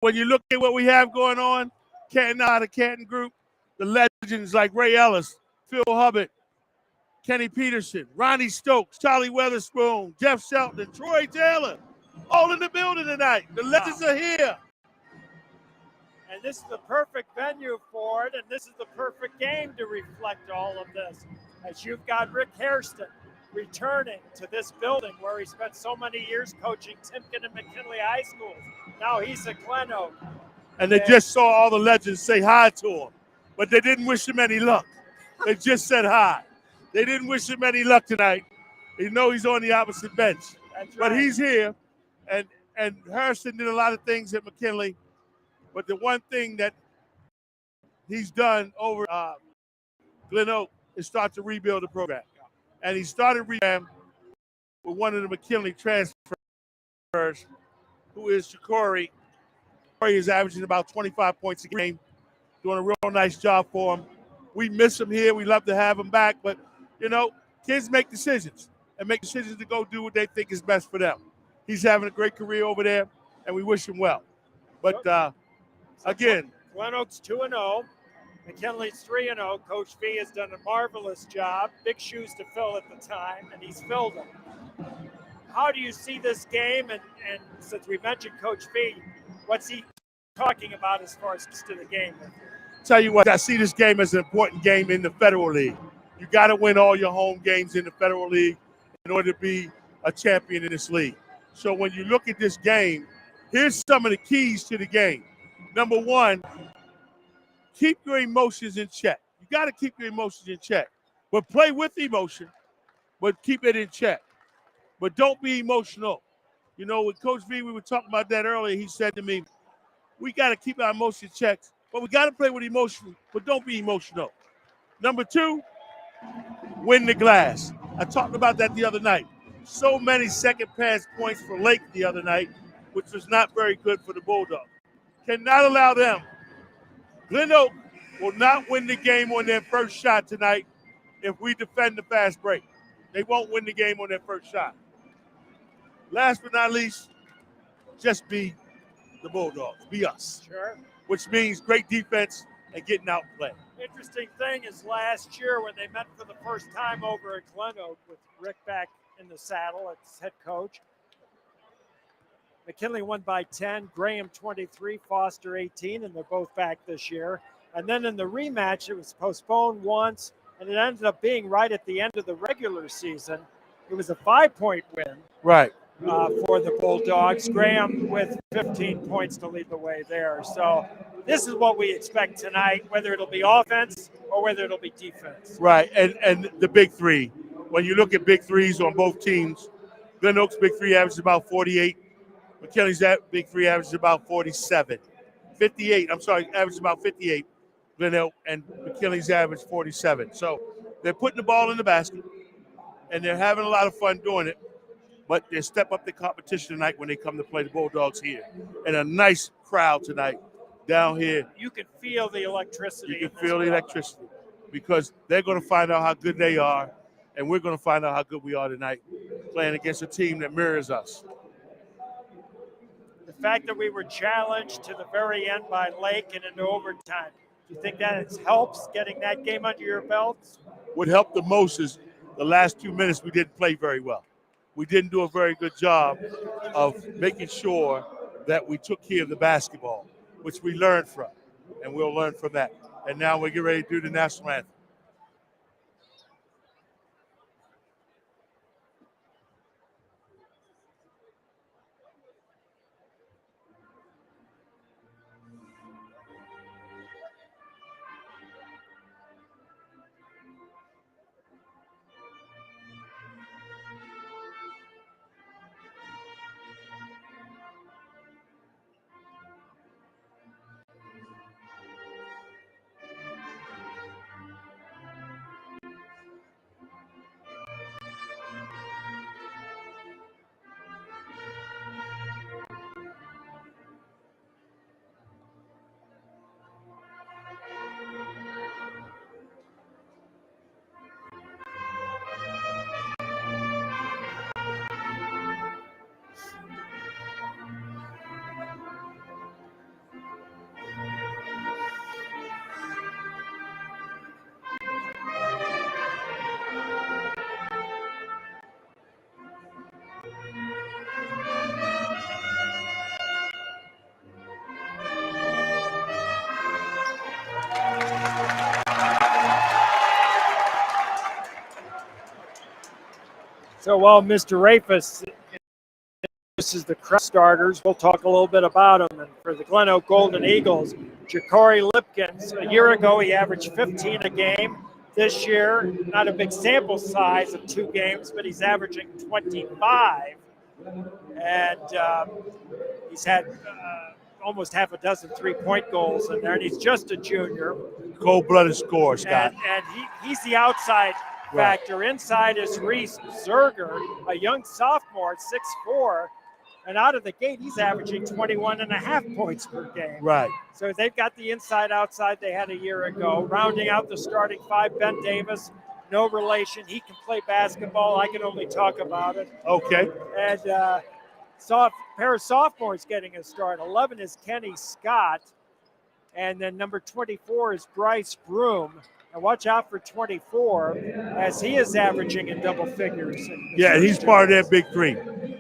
when you look at what we have going on, Canton out of Canton Group, the legends like Ray Ellis, Phil Hubbard, Kenny Peterson, Ronnie Stokes, Charlie Weatherspoon, Jeff Shelton, Troy Taylor, all in the building tonight. The legends are here. And this is the perfect venue for it, and this is the perfect game to reflect all of this. As you've got Rick Hairston returning to this building where he spent so many years coaching Timken and McKinley High Schools. Now he's at Glenoak. And they just saw all the legends say hi to him, but they didn't wish him any luck. They just said hi. They didn't wish him any luck tonight. You know he's on the opposite bench. That's but right. He's here, and Hairston did a lot of things at McKinley, but the one thing that he's done over Glenoak is start to rebuild the program. And he started rebuilding with one of the McKinley transfers, who is Shakori. He is averaging about 25 points a game, doing a real nice job for him. We miss him here. We love to have him back. But, you know, kids make decisions and make decisions to go do what they think is best for them. He's having a great career over there, and we wish him well. But, again. Glenoak's 2-0. McKinley's 3-0. Coach V has done a marvelous job. Big shoes to fill at the time, and he's filled them. How do you see this game? And since we mentioned Coach V, what's he talking about as far as to the game? Tell you what, I see this game as an important game in the Federal League. You got to win all your home games in the Federal League in order to be a champion in this league. So when you look at this game, here's some of the keys to the game. Number one, keep your emotions in check. You got to keep your emotions in check. But play with emotion, but keep it in check. But don't be emotional. You know, with Coach V, we were talking about that earlier. He said to me, we got to keep our emotions checked, but we got to play with emotion, but don't be emotional. Number two, win the glass. I talked about that the other night. So many second pass points for Lake the other night, which was not very good for the Bulldogs. Cannot allow them. Glenoak will not win the game on their first shot tonight if we defend the fast break. They won't win the game on their first shot. Last but not least, just be the Bulldogs. Be us. Sure. Which means great defense and getting out and playing. Interesting thing is last year when they met for the first time over at Glenoak with Rick back in the saddle as head coach, McKinley won by 10, Graham 23, Foster 18, and they're both back this year. And then in the rematch, it was postponed once, and it ended up being right at the end of the regular season. It was a 5-point win. Right. For the Bulldogs. Graham with 15 points to lead the way there. So this is what we expect tonight, whether it'll be offense or whether it'll be defense. Right, and the big three. When you look at big threes on both teams, Glenoak's big three averages about 48. McKinley's big three averages about 47. 58, I'm sorry, averages about 58. Glenoak and McKinley's average 47. So they're putting the ball in the basket, and they're having a lot of fun doing it. But they step up the competition tonight when they come to play the Bulldogs here. And a nice crowd tonight down here. You can feel the electricity. You can feel the electricity because they're going to find out how good they are, and we're going to find out how good we are tonight playing against a team that mirrors us. The fact that we were challenged to the very end by Lake and into overtime, do you think that helps getting that game under your belts? What helped the most is the last 2 minutes we didn't play very well. We didn't do a very good job of making sure that we took care of the basketball, which we learned from, and we'll learn from that. And now we get ready to do the national anthem. So while Mr. Rafus is the starters, we'll talk a little bit about them. And for the Glenoak Golden Eagles, Ja'Cory Lipkins, a year ago he averaged 15 a game. This year, not a big sample size of 2 games, but he's averaging 25. And he's had almost half a dozen 3-point goals in there, and he's just a junior. Cold-blooded scorer, Scott. And he's the outside factor. Right. Inside is Reese Zerger, a young sophomore at 6'4", and out of the gate, he's averaging 21.5 points per game. Right. So they've got the inside-outside they had a year ago. Rounding out the starting 5, Ben Davis, no relation. He can play basketball. I can only talk about it. Okay. And a pair of sophomores getting a start. 11 is Kenny Scott. And then number 24 is Bryce Broom. And watch out for 24, as he is averaging in double figures. Yeah, and he's part of that big 3.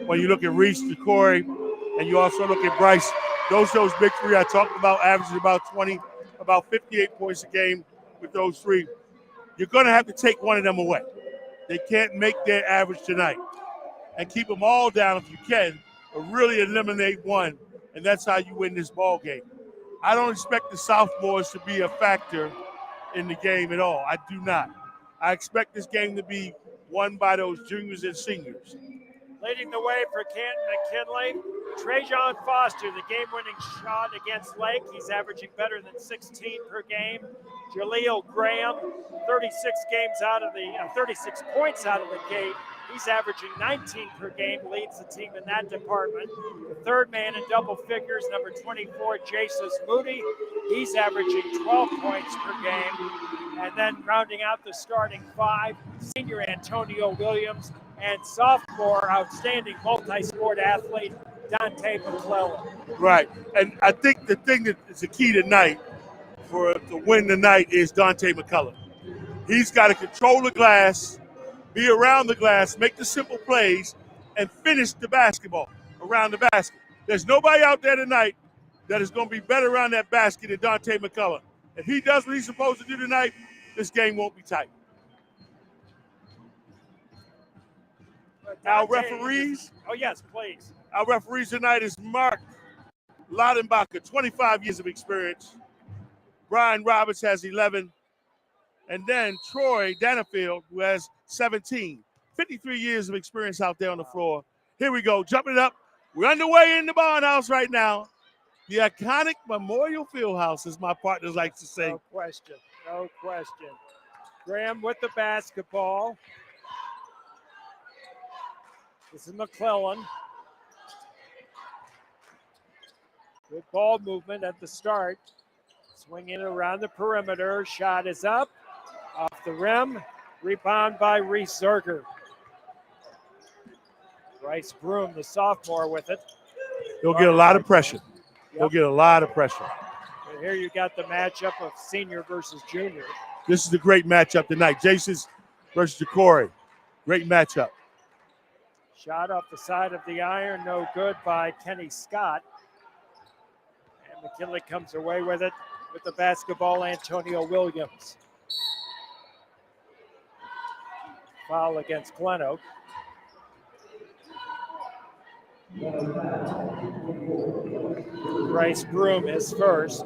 When you look at Reese, Ja'Cory, and you also look at Bryce, those big 3 I talked about, averaging about 20, about 58 points a game with those 3. You're going to have to take one of them away. They can't make their average tonight. And keep them all down if you can, but really eliminate one, and that's how you win this ball game. I don't expect the sophomores to be a factor in the game at all. I do not. I expect this game to be won by those juniors and seniors. Leading the way for Canton McKinley, Trajan Foster, the game-winning shot against Lake. He's averaging better than 16 per game. Jaleel Graham, 36 points out of the gate. He's averaging 19 per game, leads the team in that department. The third man in double figures, number 24, Jesus Moody. He's averaging 12 points per game. And then rounding out the starting 5, senior Antonio Williams and sophomore outstanding multi-sport athlete, Dante McClellan. Right. And I think the thing that is the key tonight to win tonight is Dante McCullough. He's got to control the glass, be around the glass, make the simple plays, and finish the basketball around the basket. There's nobody out there tonight that is going to be better around that basket than Dante McCullough. If he does what he's supposed to do tonight, this game won't be tight. Our referees. Oh, yes, please. Our referees tonight is Mark Laudenbacher, 25 years of experience. Brian Roberts has 11. And then Troy Danafield, who has 17. 53 years of experience out there on the floor. Here we go, jumping it up. We're underway in the Barnhouse right now. The iconic Memorial Fieldhouse, as my partners like to say. No question, no question. Graham with the basketball. This is McClellan. Good ball movement at the start. Swinging around the perimeter. Shot is up. Off the rim. Rebound by Reese Zerger. Bryce Broom, the sophomore, with it. He'll get a lot of pressure. He'll get a lot of pressure. And here you got the matchup of senior versus junior. This is a great matchup tonight. Jason's versus Ja'Cory. Great matchup. Shot off the side of the iron, no good by Kenny Scott. And McKinley comes away with it with the basketball, Antonio Williams. Foul against Glenoak. Bryce Broom is first.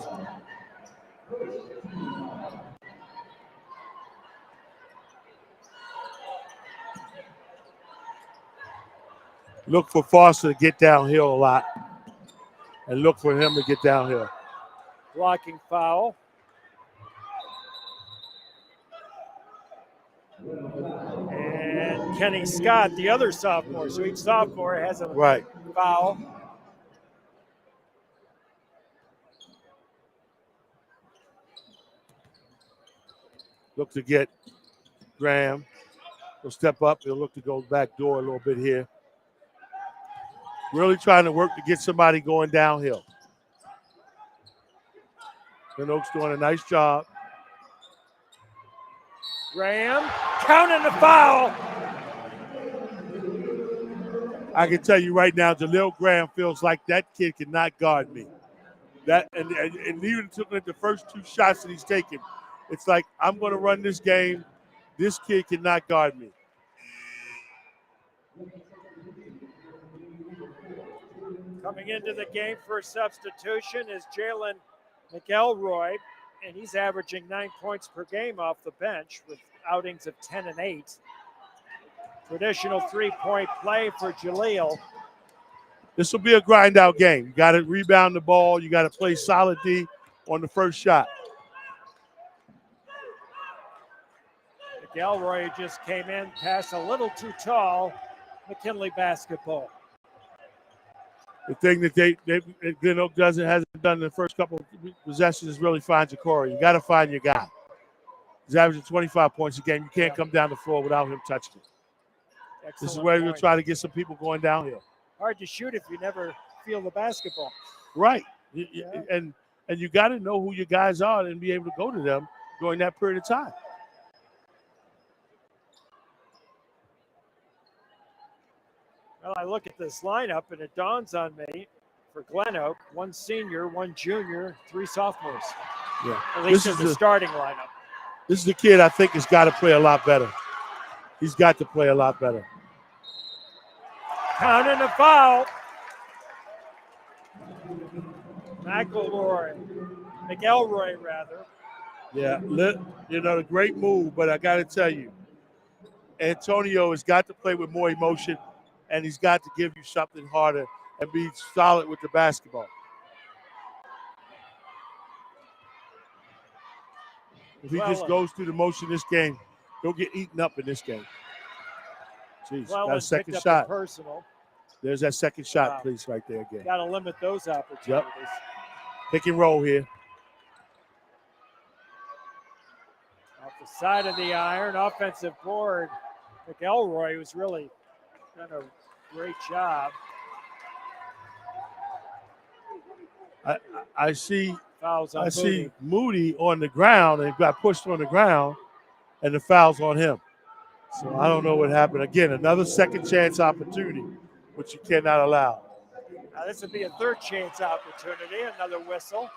Look for Foster to get downhill a lot. And look for him to get downhill. Blocking foul. And Kenny Scott, the other sophomore. So each sophomore has a foul. Look to get Graham. He'll step up. He'll look to go back door a little bit here. Really trying to work to get somebody going downhill. Glenoak's doing a nice job. Graham counting the foul. I can tell you right now, Jaleel Graham feels like that kid cannot guard me. That and even looking at the first 2 shots that he's taken, it's like, I'm going to run this game. This kid cannot guard me. Coming into the game for substitution is Jalen McElroy, and he's averaging 9 points per game off the bench with outings of 10 and 8. Traditional three-point play for Jaleel. This will be a grind-out game. You got to rebound the ball. You got to play solid D on the first shot. McElroy just came in, passed a little too tall. McKinley basketball. The thing that Glenoak hasn't done in the first couple of possessions is really find your core. You got to find your guy. He's averaging 25 points a game. You can't come down the floor without him touching it. Excellent this is where point. we'll try to get some people going downhill. Hard to shoot if you never feel the basketball. Right. Yeah. And you got to know who your guys are and be able to go to them during that period of time. Well, I look at this lineup and it dawns on me for Glenoak, 1 senior, 1 junior, 3 sophomores. Yeah. At least in the starting lineup. This is the kid I think has got to play a lot better. He's got to play a lot better. Counting a foul. McElroy rather. Yeah, a great move, but I got to tell you, Antonio has got to play with more emotion, and he's got to give you something harder and be solid with the basketball. If he just goes through the motion this game, he'll get eaten up in this game. Jeez, got a second shot. Personal. There's that second shot, please, right there again. Got to limit those opportunities. Yep. Pick and roll here. Off the side of the iron, offensive board. McElroy was really done a great job. I see Moody. Moody on the ground and got pushed on the ground, and the foul's on him. So I don't know what happened. Again, another second chance opportunity, which you cannot allow. Now this would be a third chance opportunity, another whistle.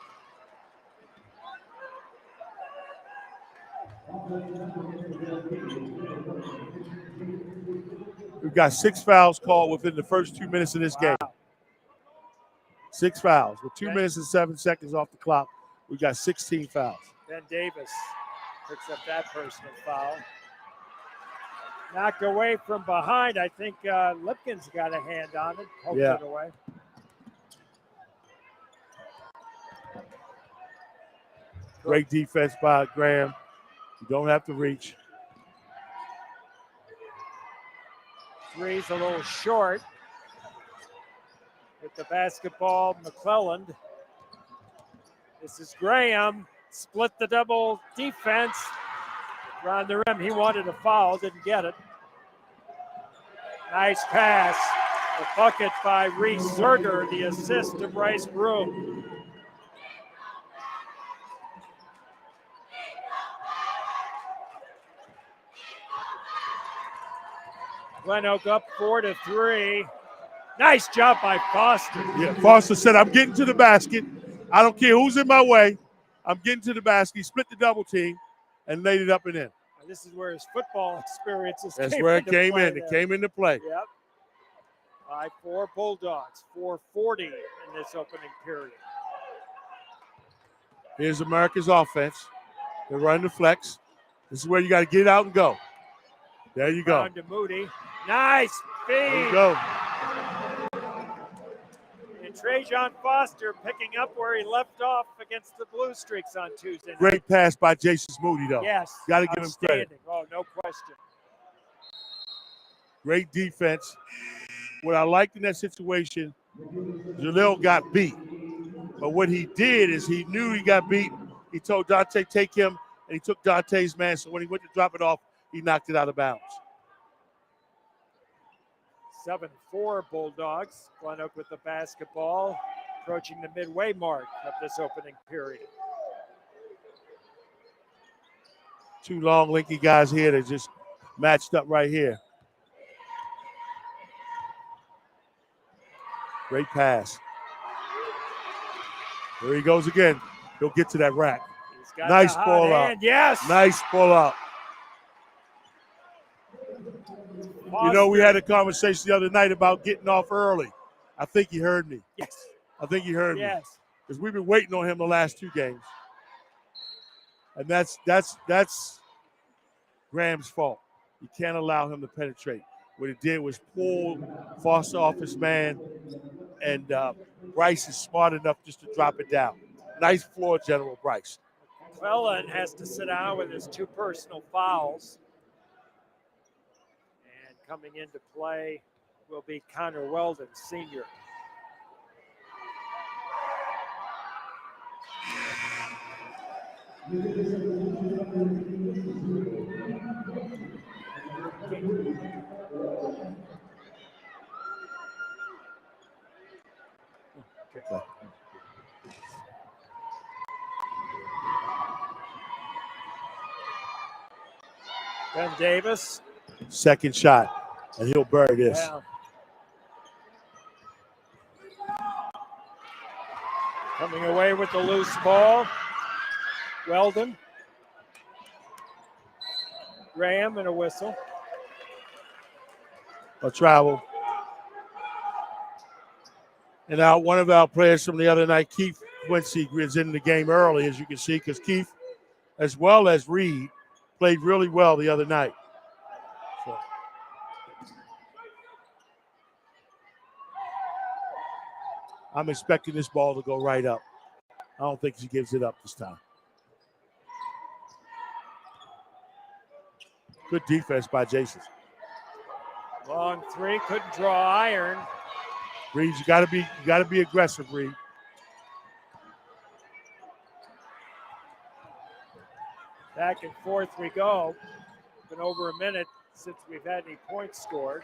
We've got 6 fouls called within the first 2 minutes of this game. 6 fouls. With 2 minutes and 7 seconds off the clock, we got 16 fouls. Ben Davis picks up that personal foul. Knocked away from behind. I think Lipkin's got a hand on it. Poked it away. Great defense by Graham. You don't have to reach. Three's a little short. With the basketball, McClelland. This is Graham. Split the double defense. Around the rim, he wanted a foul, didn't get it. Nice pass. A bucket by Reese Zerger, the assist to Bryce Broom. Glenoak up 4-3. Nice job by Foster. Yeah, Foster said, I'm getting to the basket. I don't care who's in my way. I'm getting to the basket. He split the double team and laid it up and in. This is where his football experiences That's came where into it came play in. there. It came into play. Yep. 5-4 Bulldogs. 4:40 in this opening period. Here's America's offense. They're running the flex. This is where you got to get out and go. There you go. Down to Moody. Nice feed. There you go. And Trajan Foster picking up where he left off against the Blue Streaks on Tuesday night. Great pass by Jason Moody, though. Yes. Got to give him credit. Oh, no question. Great defense. What I liked in that situation, Jaleel got beat. But what he did is he knew he got beat. He told Dante, take him, and he took Dante's man. So when he went to drop it off, he knocked it out of bounds. 7-4 Bulldogs. Glenoak with the basketball, approaching the midway mark of this opening period. 2 long, lanky guys here that just matched up right here. Great pass. There he goes again. He'll get to that rack. Nice pull up. Yes. Nice pull up. You know, we had a conversation the other night about getting off early. I think he heard me. Yes. I think he heard me. Yes. Because we've been waiting on him the last 2 games. And that's Graham's fault. You can't allow him to penetrate. What he did was pull Foster off his man, and Bryce is smart enough just to drop it down. Nice floor general, Bryce. McClellan has to sit down with his 2 personal fouls. And coming into play will be Connor Weldon, senior. Ben Davis. Second shot, and he'll bury this. Yeah. Coming away with the loose ball. Weldon. Graham and a whistle. A travel. And now one of our players from the other night, Keith Quincy, is in the game early, as you can see, because Keith, as well as Reed, played really well the other night. So. I'm expecting this ball to go right up. I don't think he gives it up this time. Good defense by Jason. Long 3, couldn't draw iron. Reed, you gotta be aggressive, Reed. Back and forth we go. Been over a minute since we've had any points scored.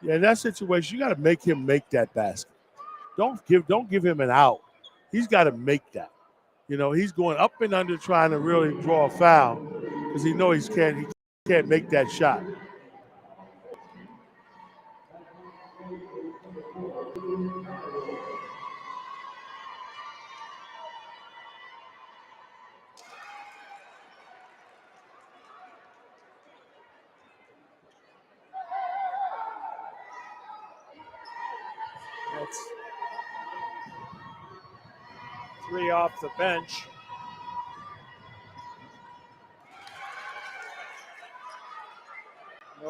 Yeah, in that situation, you got to make him make that basket. Don't give him an out. He's got to make that. You know, he's going up and under trying to really draw a foul because he knows he can't make that shot. That's 3 off the bench.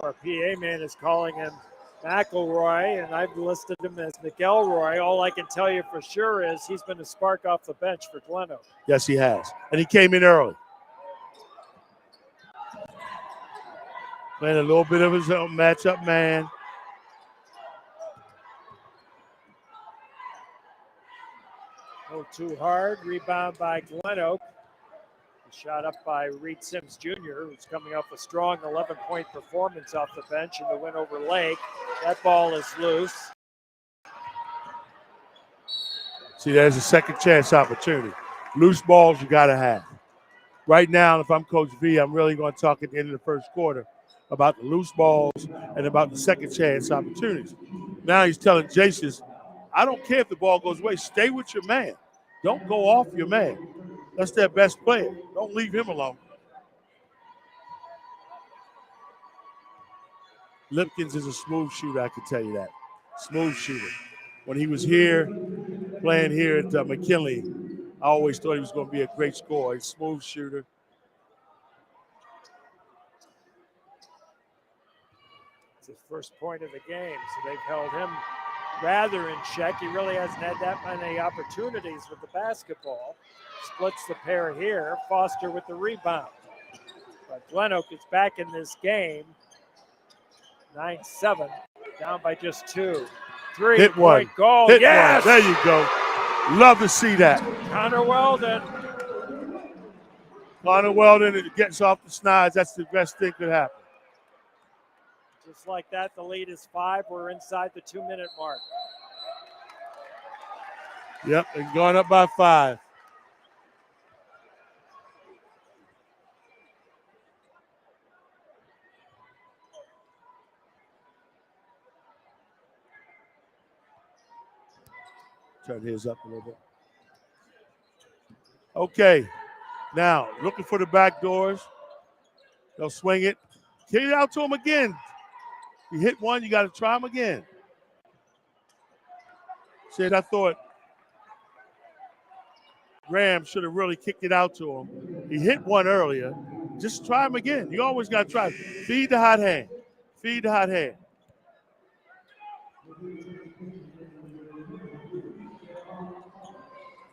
Our PA man is calling him McElroy, and I've listed him as McElroy. All I can tell you for sure is he's been a spark off the bench for Glenoak. Yes, he has. And he came in early. Playing a little bit of his own matchup, man. No too hard. Rebound by Glenoak. Shot up by Reed Sims Jr., who's coming off a strong 11-point performance off the bench in the win over Lake. That ball is loose. See, there's a second chance opportunity. Loose balls you got to have. Right now, if I'm Coach V, I'm really going to talk at the end of the first quarter about the loose balls and about the second chance opportunities. Now he's telling Jason, I don't care if the ball goes away. Stay with your man. Don't go off your man. That's their best player. Don't leave him alone. Lipkins is a smooth shooter, I can tell you that. Smooth shooter. When he was here, playing here at McKinley, I always thought he was going to be a great scorer. He's a smooth shooter. It's his first point of the game, so they've held him rather in check. He really hasn't had that many opportunities with the basketball. Splits the pair here. Foster with the rebound. But Glenoak is back in this game. 9-7, down by just 2. 3 Hit one. Point goal. Hit Yes! one. There you go. Love to see that. Connor Weldon. Connor Weldon, it gets off the snides. That's the best thing could happen. Just like that, the lead is 5. We're inside the 2-minute mark. Yep, and going up by 5. Turn his up a little bit. Okay, now looking for the back doors. They'll swing it. Kick it out to him again. You hit one, you got to try him again. Said I thought Graham should have really kicked it out to him. He hit one earlier. Just try him again. You always got to try. Feed the hot hand. Feed the hot hand.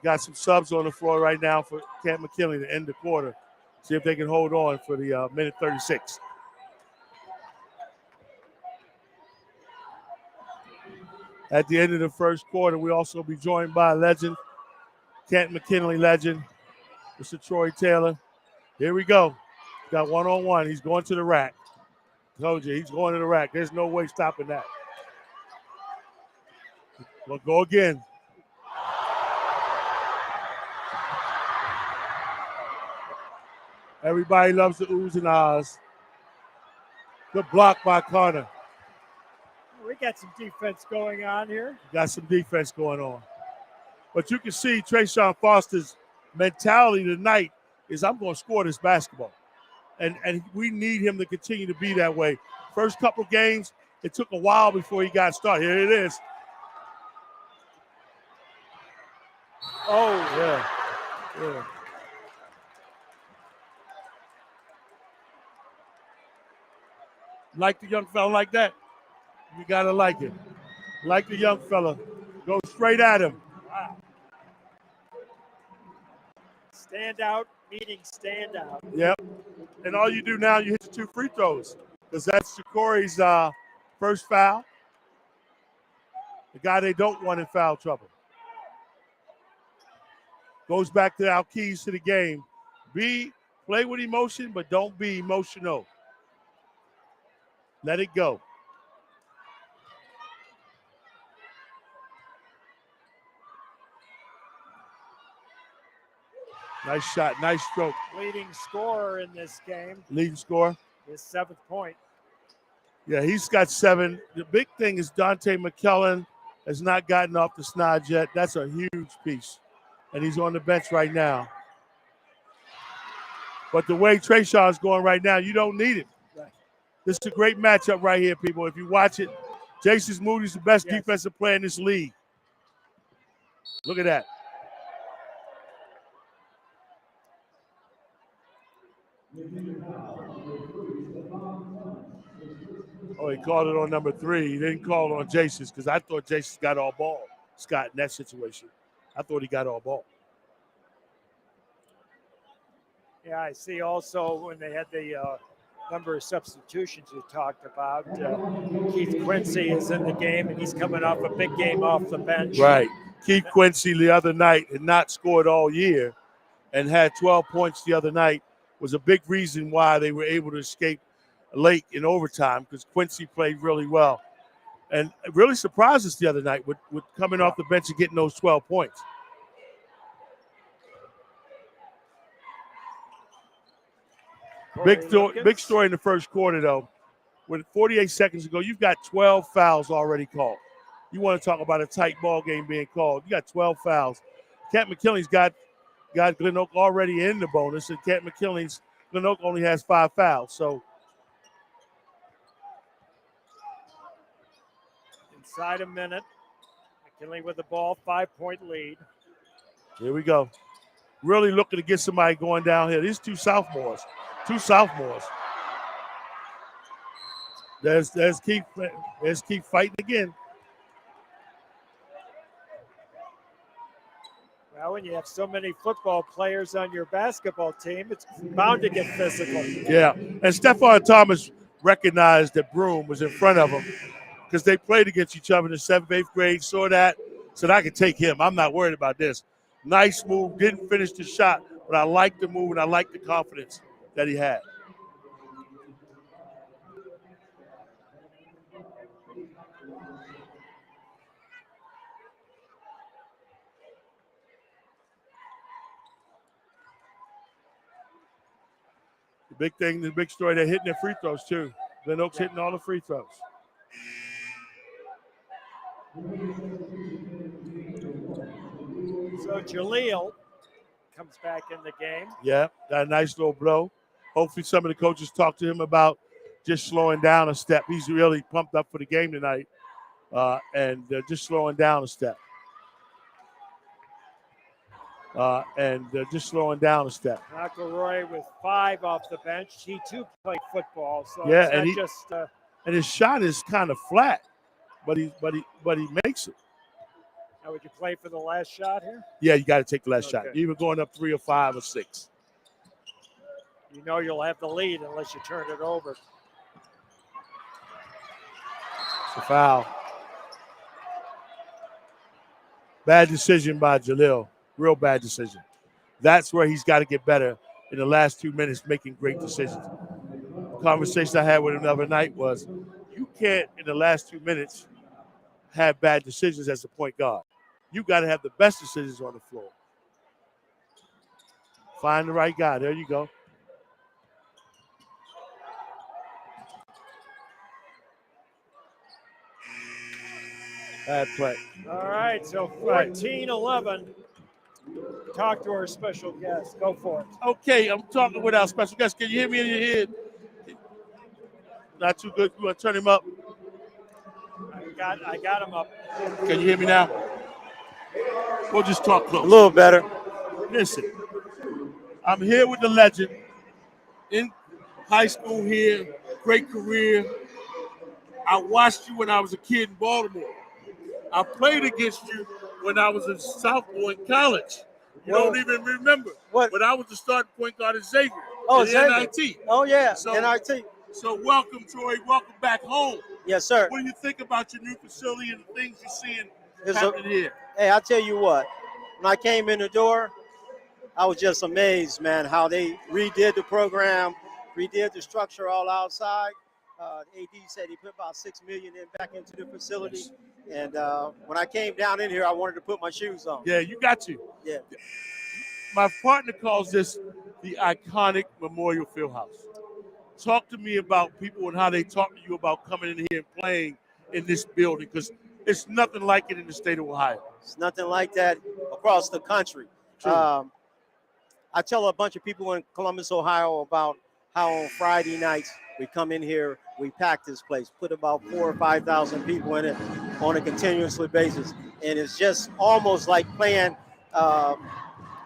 Got some subs on the floor right now for Canton McKinley to end the quarter. See if they can hold on for the minute 36. At the end of the first quarter, we'll also be joined by a legend, Canton McKinley legend, Mr. Troy Taylor. Here we go. Got one-on-one. He's going to the rack. Told you, he's going to the rack. There's no way stopping that. We'll go again. Everybody loves the oohs and ahs. Good block by Carter. We got some defense going on here. Got some defense going on. But you can see Trayshawn Foster's mentality tonight is I'm going to score this basketball. And we need him to continue to be that way. First couple games, it took a while before he got started. Here it is. Oh, yeah. Like the young fella like that, you got to like it. Like the young fella. Go straight at him. Wow. Stand out, meaning stand out. Yep. And all you do now, you hit the 2 free throws because that's Jacory's first foul. The guy they don't want in foul trouble. Goes back to our keys to the game. Play with emotion, but don't be emotional. Let it go. Nice shot, nice stroke. Leading scorer in this game. Leading scorer. His 7th point. Yeah, he's got 7. The big thing is Dante McKellen has not gotten off the snide yet. That's a huge piece. And he's on the bench right now. But the way Trayshawn's going right now, you don't need it. Right. This is a great matchup right here, people. If you watch it, Jason Moody's the best defensive player in this league. Look at that. Oh, he called it on number 3. He didn't call it on Jason's because I thought Jason got all ball, Scott, in that situation. I thought he got all ball. Yeah, I see also when they had the number of substitutions you talked about, Keith Quincy is in the game, and he's coming off a big game off the bench. Right. Keith Quincy the other night had not scored all year and had 12 points the other night. Was a big reason why they were able to escape late in overtime because Quincy played really well. And it really surprised us the other night with coming off the bench and getting those 12 points. Big story in the first quarter, though. With 48 seconds to go, you've got 12 fouls already called. You want to talk about a tight ball game being called. You got 12 fouls. Canton McKinley's got Glenoak already in the bonus, and Canton McKinley's Glenoak only has 5 fouls. So inside a minute, McKinley with the ball, 5-point lead. Here we go. Really looking to get somebody going down here. These two sophomores. There's Keith fighting again. Well, when you have so many football players on your basketball team, it's bound to get physical. Yeah, and Stephon Thomas recognized that Broom was in front of him because they played against each other in the 7th, 8th grade, saw that, said, I can take him. I'm not worried about this. Nice move, didn't finish the shot, but I like the move and I like the confidence that he had. The big thing, the big story, they're hitting their free throws too. Glenoak's hitting all the free throws. So Jaleel comes back in the game. Yeah, got a nice little blow. Hopefully some of the coaches talk to him about just slowing down a step. He's really pumped up for the game tonight, and just slowing down a step. Just slowing down a step. McElroy with 5 off the bench. He too played football, so Yeah, it's and not just. And his shot is kind of flat, but he makes it. Now, would you play for the last shot here? Yeah, you got to take the last shot. Okay. You're either going up 3 or 5 or 6. You know you'll have the lead unless you turn it over. It's a foul. Bad decision by Jalil. Real bad decision. That's where he's got to get better in the last 2 minutes, making great decisions. The conversation I had with him the other night was, you can't, in the last 2 minutes, have bad decisions as a point guard. You got to have the best decisions on the floor. Find the right guy. There you go. Bad play. All right, so 14-11. Talk to our special guest. Go for it. Okay, I'm talking with our special guest. Can you hear me in your head? Not too good. You want to turn him up? I got him up. Can you hear me now? We'll just talk close. A little better. Listen, I'm here with the legend in high school here, great career. I watched you when I was a kid in Baltimore. I played against you when I was a sophomore in college. You don't even remember. What? But I was the starting point guard at Xavier. Oh, Xavier. NIT. Oh, yeah, NIT. So welcome, Troy. Welcome back home. Yes, sir. What do you think about your new facility and the things you're seeing happening here? Hey, I'll tell you what. When I came in the door, I was just amazed, man, how they redid the program, redid the structure all outside. The AD said he put about $6 million back into the facility. Yes. And when I came down in here, I wanted to put my shoes on. Yeah, you got to. Yeah. My partner calls this the iconic Memorial Fieldhouse. Talk to me about people and how they talk to you about coming in here and playing in this building, because it's nothing like it in the state of Ohio. It's nothing like that across the country. I tell a bunch of people in Columbus, Ohio about how on Friday nights we come in here, we pack this place, put about 4,000 or 5,000 people in it on a continuously basis. And it's just almost like playing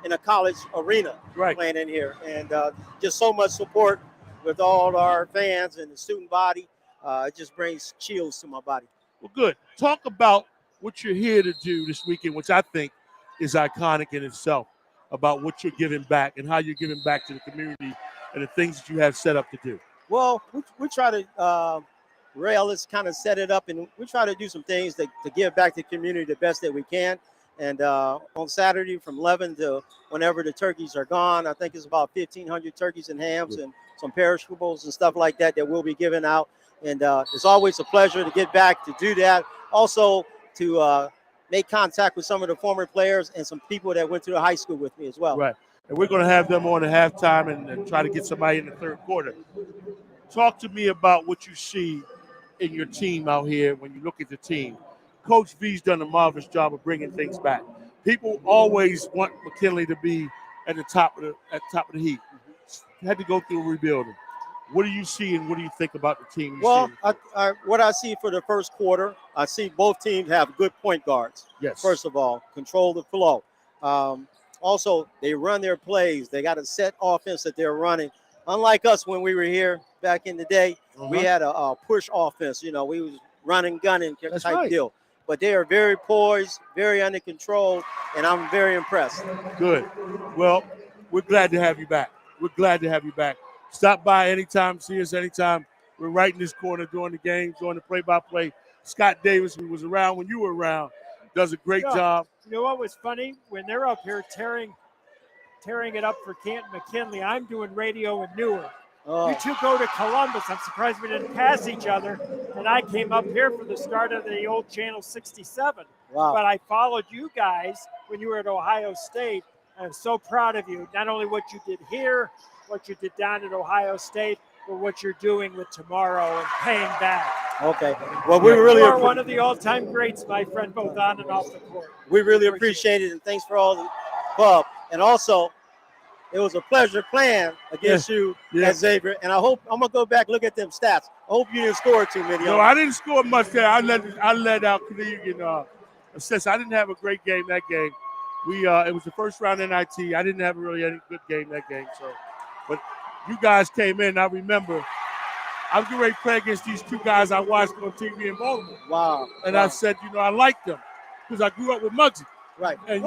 in a college arena, playing in here. And just so much support with all our fans and the student body. It just brings chills to my body. Well, good. Talk about what you're here to do this weekend, which I think is iconic in itself, about what you're giving back and how you're giving back to the community and the things that you have set up to do. Well, we try to, let's kind of set it up, and we try to do some things to give back to the community the best that we can. And on Saturday from 11 to whenever the turkeys are gone, I think it's about 1,500 turkeys and hams and some perishables and stuff like that we'll be giving out. And it's always a pleasure to get back to do that. Also to make contact with some of the former players and some people that went to the high school with me as well. Right. And we're going to have them on at halftime and try to get somebody in the third quarter. Talk to me about what you see in your team out here when you look at the team. Coach V's done a marvelous job of bringing things back. People always want McKinley to be at the top of the heap. Had to go through a rebuilding. What do you see and what do you think about the team? Well, what I see for the first quarter, I see both teams have good point guards. Yes. First of all, control the flow. Also, they run their plays. They got a set offense that they're running. Unlike us when we were here back in the day, we had a push offense. You know, we was running, gunning type deal. But they are very poised, very under control, and I'm very impressed. Good. Well, we're glad to have you back. We're glad to have you back. Stop by anytime, see us anytime. We're right in this corner during the game, during the play-by-play. Scott Davis, who was around when you were around, does a great job. You know what was funny? When they're up here tearing it up for Canton McKinley, I'm doing radio in Newark. You two go to Columbus. I'm surprised we didn't pass each other. And I came up here for the start of the old Channel 67. Wow. But I followed you guys when you were at Ohio State. I'm so proud of you. Not only what you did here, what you did down at Ohio State, but what you're doing with tomorrow and paying back. Okay. Well, we really are one of the all-time greats, my friend, both on and off the court. We really appreciate it, and thanks for all the club. And also, It was a pleasure playing against you at Xavier, and I hope I'm gonna go back and look at them stats. I hope you didn't score too many. No, I didn't score much there. I let out Canadian assist. I didn't have a great game that game. It was the first round NIT. I didn't have really any good game that game. So, but you guys came in. I remember I was getting ready to play against these two guys I watched on TV in Baltimore. Wow. And I said, I liked them because I grew up with Muggsy. Right. And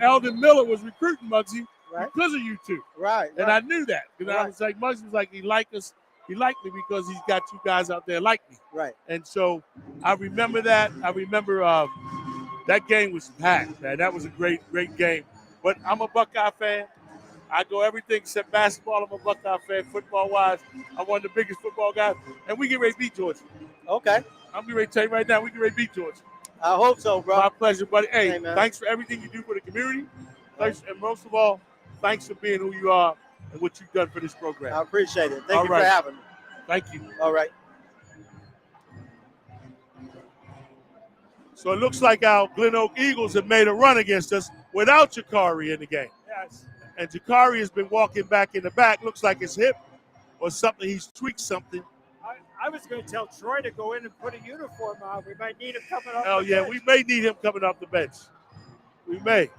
Eldon Miller was recruiting Muggsy because of you two. Right. And I knew that. Because I was like, Muggsy was like, he liked us. He liked me because he's got two guys out there like me. Right. And so I remember that. I remember that game was packed, man. That was a great game. But I'm a Buckeye fan. I go everything except basketball. I'm a Buckeye fan, football-wise. I'm one of the biggest football guys. And we get ready to beat Georgia. Okay. I'm getting ready to tell you right now, we get ready to beat Georgia. I hope so, bro. My pleasure, buddy. Hey, man. Thanks for everything you do for the community. Thanks, and most of all, thanks for being who you are and what you've done for this program. I appreciate it. Thank you for having me. Thank you. All right. So it looks like our Glenoak Eagles have made a run against us without Jakari in the game. Yes. And Jakari has been walking back in the back. Looks like his hip or something. He's tweaked something. I was going to tell Troy to go in and put a uniform on. We might need him coming up. Oh, yeah, bench. We may need him coming off the bench. We may.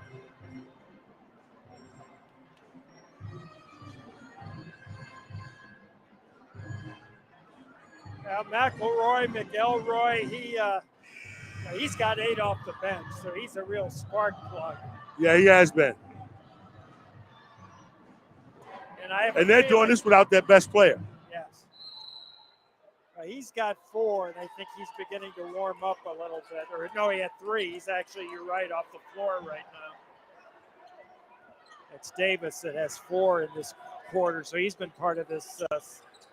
McElroy, he's got 8 off the bench, so he's a real spark plug. Yeah, he has been. And they're doing this without their best player. Yes. He's got 4, and I think he's beginning to warm up a little bit. Or no, he had 3. He's actually, you're right, off the floor right now. It's Davis that has 4 in this quarter, so he's been part of this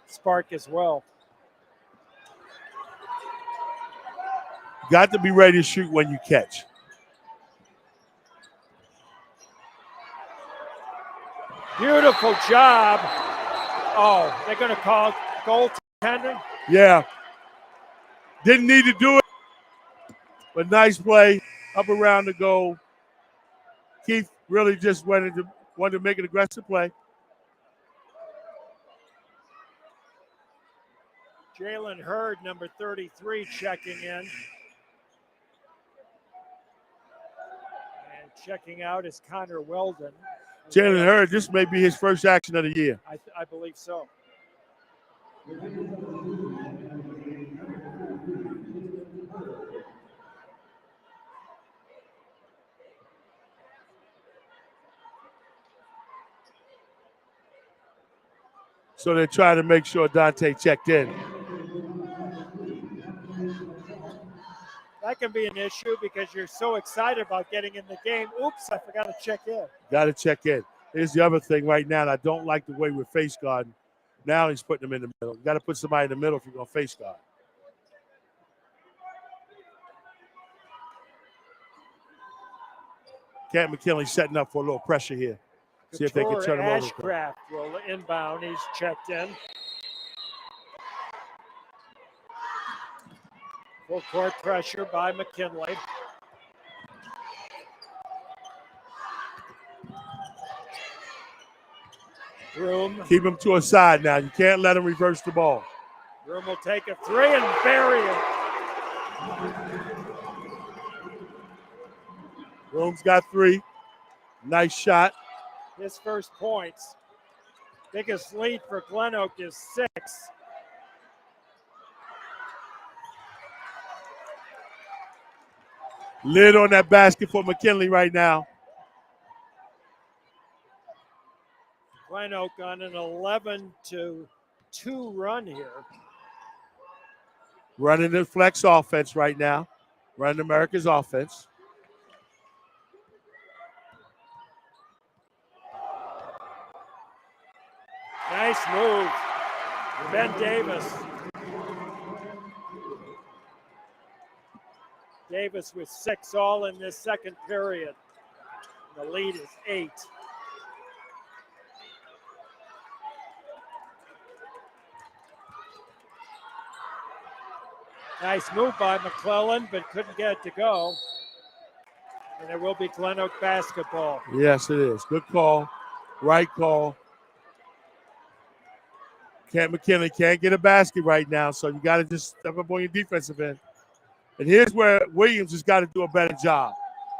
spark as well. Got to be ready to shoot when you catch. Beautiful job. Oh, they're going to call goaltending? Yeah. Didn't need to do it, but nice play up around the goal. Keith really just wanted to make an aggressive play. Jalen Hurd, number 33, checking in. And checking out is Connor Weldon. Jalen Hurd, this may be his first action of the year. I believe so. So they're trying to make sure Dante checked in. That can be an issue because you're so excited about getting in the game. Oops, I forgot to check in. Got to check in. Here's the other thing right now. I don't like the way we're face guarding. Now he's putting them in the middle. You got to put somebody in the middle if you're going to face guard. Canton McKinley setting up for a little pressure here. See if they can turn him over. Ashcraft will inbound. He's checked in. Full court pressure by McKinley. Broom. Keep him to a side now. You can't let him reverse the ball. Broom will take a 3 and bury it. Broom's got 3. Nice shot. His first points. Biggest lead for Glenoak is 6. Lid on that basket for McKinley right now. Glenoak on an 11-2 run here. Running the flex offense right now. Running America's offense. Nice move. Ben Davis. Davis with 6 all in this second period. The lead is 8. Nice move by McClellan, but couldn't get it to go. And it will be Glenoak basketball. Yes, it is. Good call. Right call. Canton McKinley can't get a basket right now, so you got to just step up on your defensive end. And here's where Williams has got to do a better job.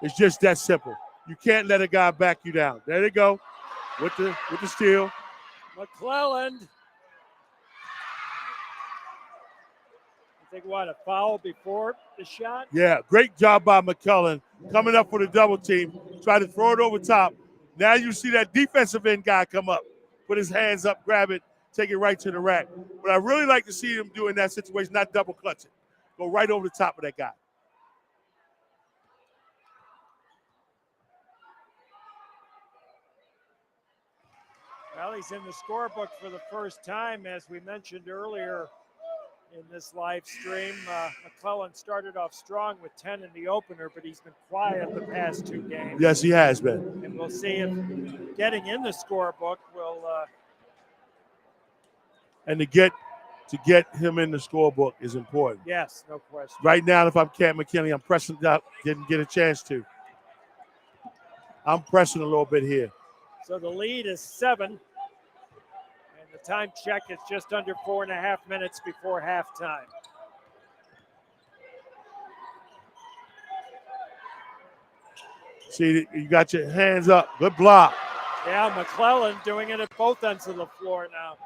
It's just that simple. You can't let a guy back you down. There they go with the steal. McClelland. You think what, a foul before the shot? Yeah, great job by McClelland coming up for the double team. Try to throw it over top. Now you see that defensive end guy come up, put his hands up, grab it, take it right to the rack. But I really like to see him do in that situation, not double clutch it. Go right over the top of that guy. Well, he's in the scorebook for the first time, as we mentioned earlier in this live stream. McClelland started off strong with 10 in the opener, but he's been quiet the past 2 games. Yes, he has been. And we'll see if getting in the scorebook will. And to get him in the scorebook is important. Yes, no question. Right now, if I'm Canton McKinley, I'm pressing out, didn't get a chance to. I'm pressing a little bit here. So the lead is 7. And the time check is just under 4.5 minutes before halftime. See, you got your hands up. Good block. Yeah, McClelland doing it at both ends of the floor now.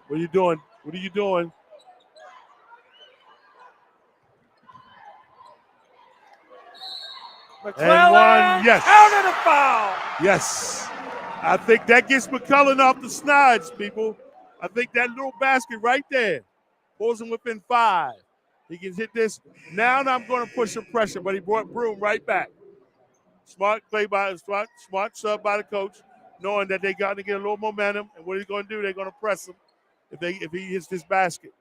What are you doing? What are you doing? McClelland, yes. counted a foul. Yes. I think that gets McClelland off the slides, people. I think that little basket right there pulls him within 5. He can hit this. Now I'm going to push some pressure, but he brought Broom right back. Smart play by smart sub by the coach, knowing that they got to get a little momentum. And what he's going to do, they're going to press him if he hits this basket.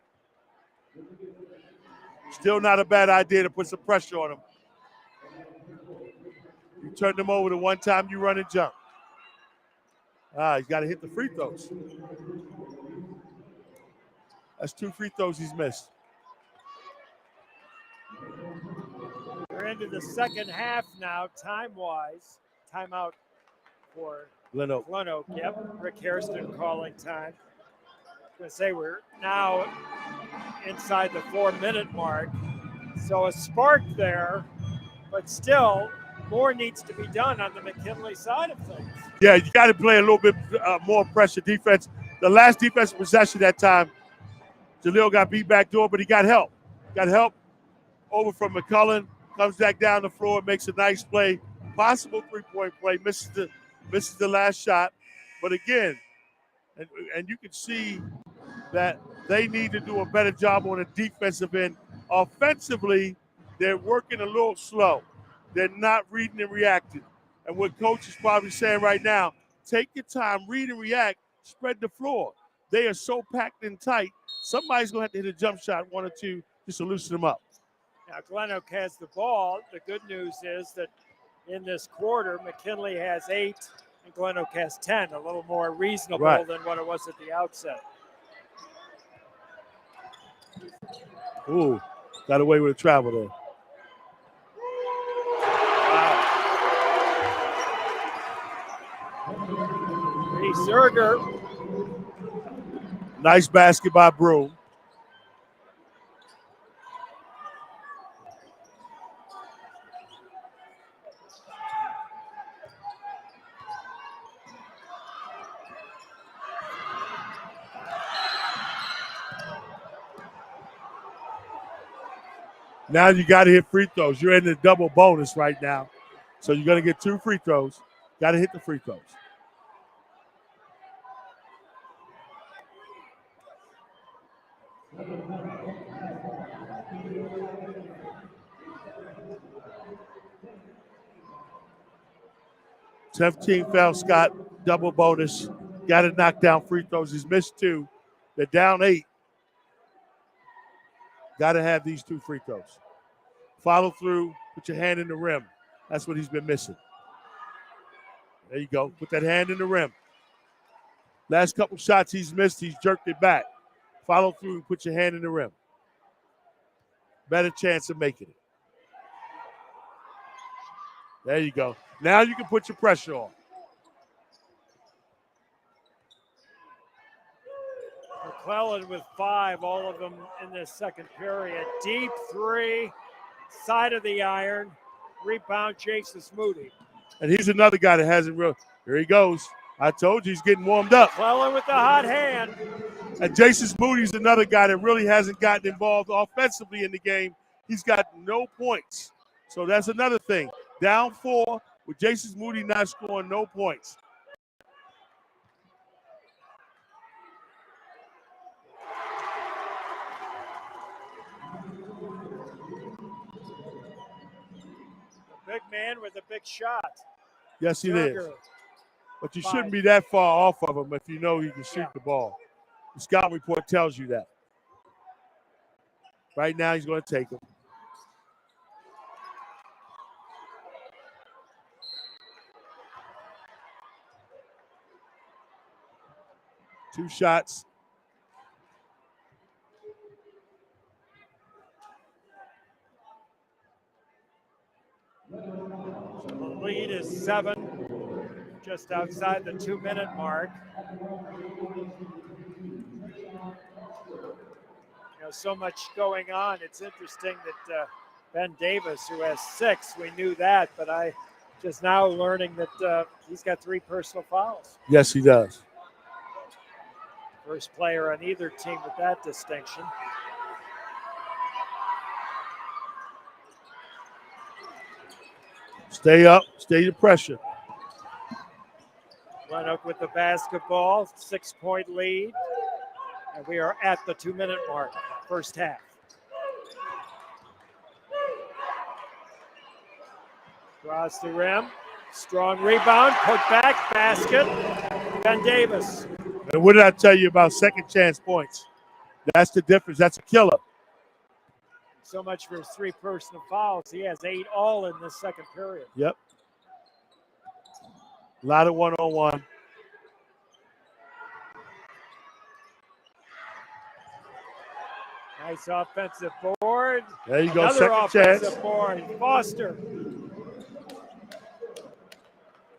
Still not a bad idea to put some pressure on him. You turn them over the one time you run and jump. He's got to hit the free throws. That's 2 free throws he's missed. We're into the second half now, time-wise. Timeout for Glenoak. Yep, Rick Hairston calling time. I was going to say we're now inside the 4-minute mark. So a spark there, but still more needs to be done on the McKinley side of things. Yeah, you got to play a little bit more pressure defense. The last defensive possession that time, Jalil got beat back door, but he got help. Got help over from McClelland. Comes back down the floor, makes a nice play. Possible three-point play, misses the last shot. But again, and you can see that they need to do a better job on the defensive end. Offensively, they're working a little slow. They're not reading and reacting. And what coach is probably saying right now, take your time, read and react, spread the floor. They are so packed and tight, somebody's going to have to hit a jump shot, 1 or 2, just to loosen them up. Now, Glenoak has the ball. The good news is that in this quarter, McKinley has 8 and Glenoak has 10, a little more reasonable than what it was at the outset. Ooh, got away with a travel there. Zerger. Nice basket by Broom. Now you got to hit free throws. You're in the double bonus right now. So you're going to get 2 free throws. Got to hit the free throws. Team foul Scott, double bonus. Got to knock down free throws. He's missed 2. They're down 8. Got to have these 2 free throws. Follow through, put your hand in the rim. That's what he's been missing. There you go. Put that hand in the rim. Last couple shots he's missed, he's jerked it back. Follow through and put your hand in the rim. Better chance of making it. There you go. Now you can put your pressure on. McClellan with 5, all of them in this second period. Deep three, side of the iron, rebound, Jason Moody. And he's another guy that hasn't real. Here he goes. I told you he's getting warmed up. McClellan with the hot hand. And Jason Moody's another guy that really hasn't gotten involved offensively in the game. He's got no points. So that's another thing. Down 4 with Jason Moody not scoring no points. Big man with a big shot. Yes, he Jugger. is. But you 5. shouldn't be that far off of him if you know he can shoot the ball. The scout report tells you that. Right now, he's going to take him. Two shots. The lead is 7, just outside the 2-minute mark. So much going on. It's interesting that Ben Davis, who has 6, we knew that, but I just now learning that he's got 3 personal fouls. Yes, he does. First player on either team with that distinction. Stay up, stay the pressure. Glenoak with the basketball, 6-point lead. And we are at the 2-minute mark, first half. Across the rim, strong rebound, put back, basket. Ben Davis. And what did I tell you about second chance points? That's the difference. That's a killer. So much for his 3 personal fouls. He has 8 all in this second period. Yep. A lot of one-on-one. Nice offensive board. There you go, Another second offensive chance. board. Foster.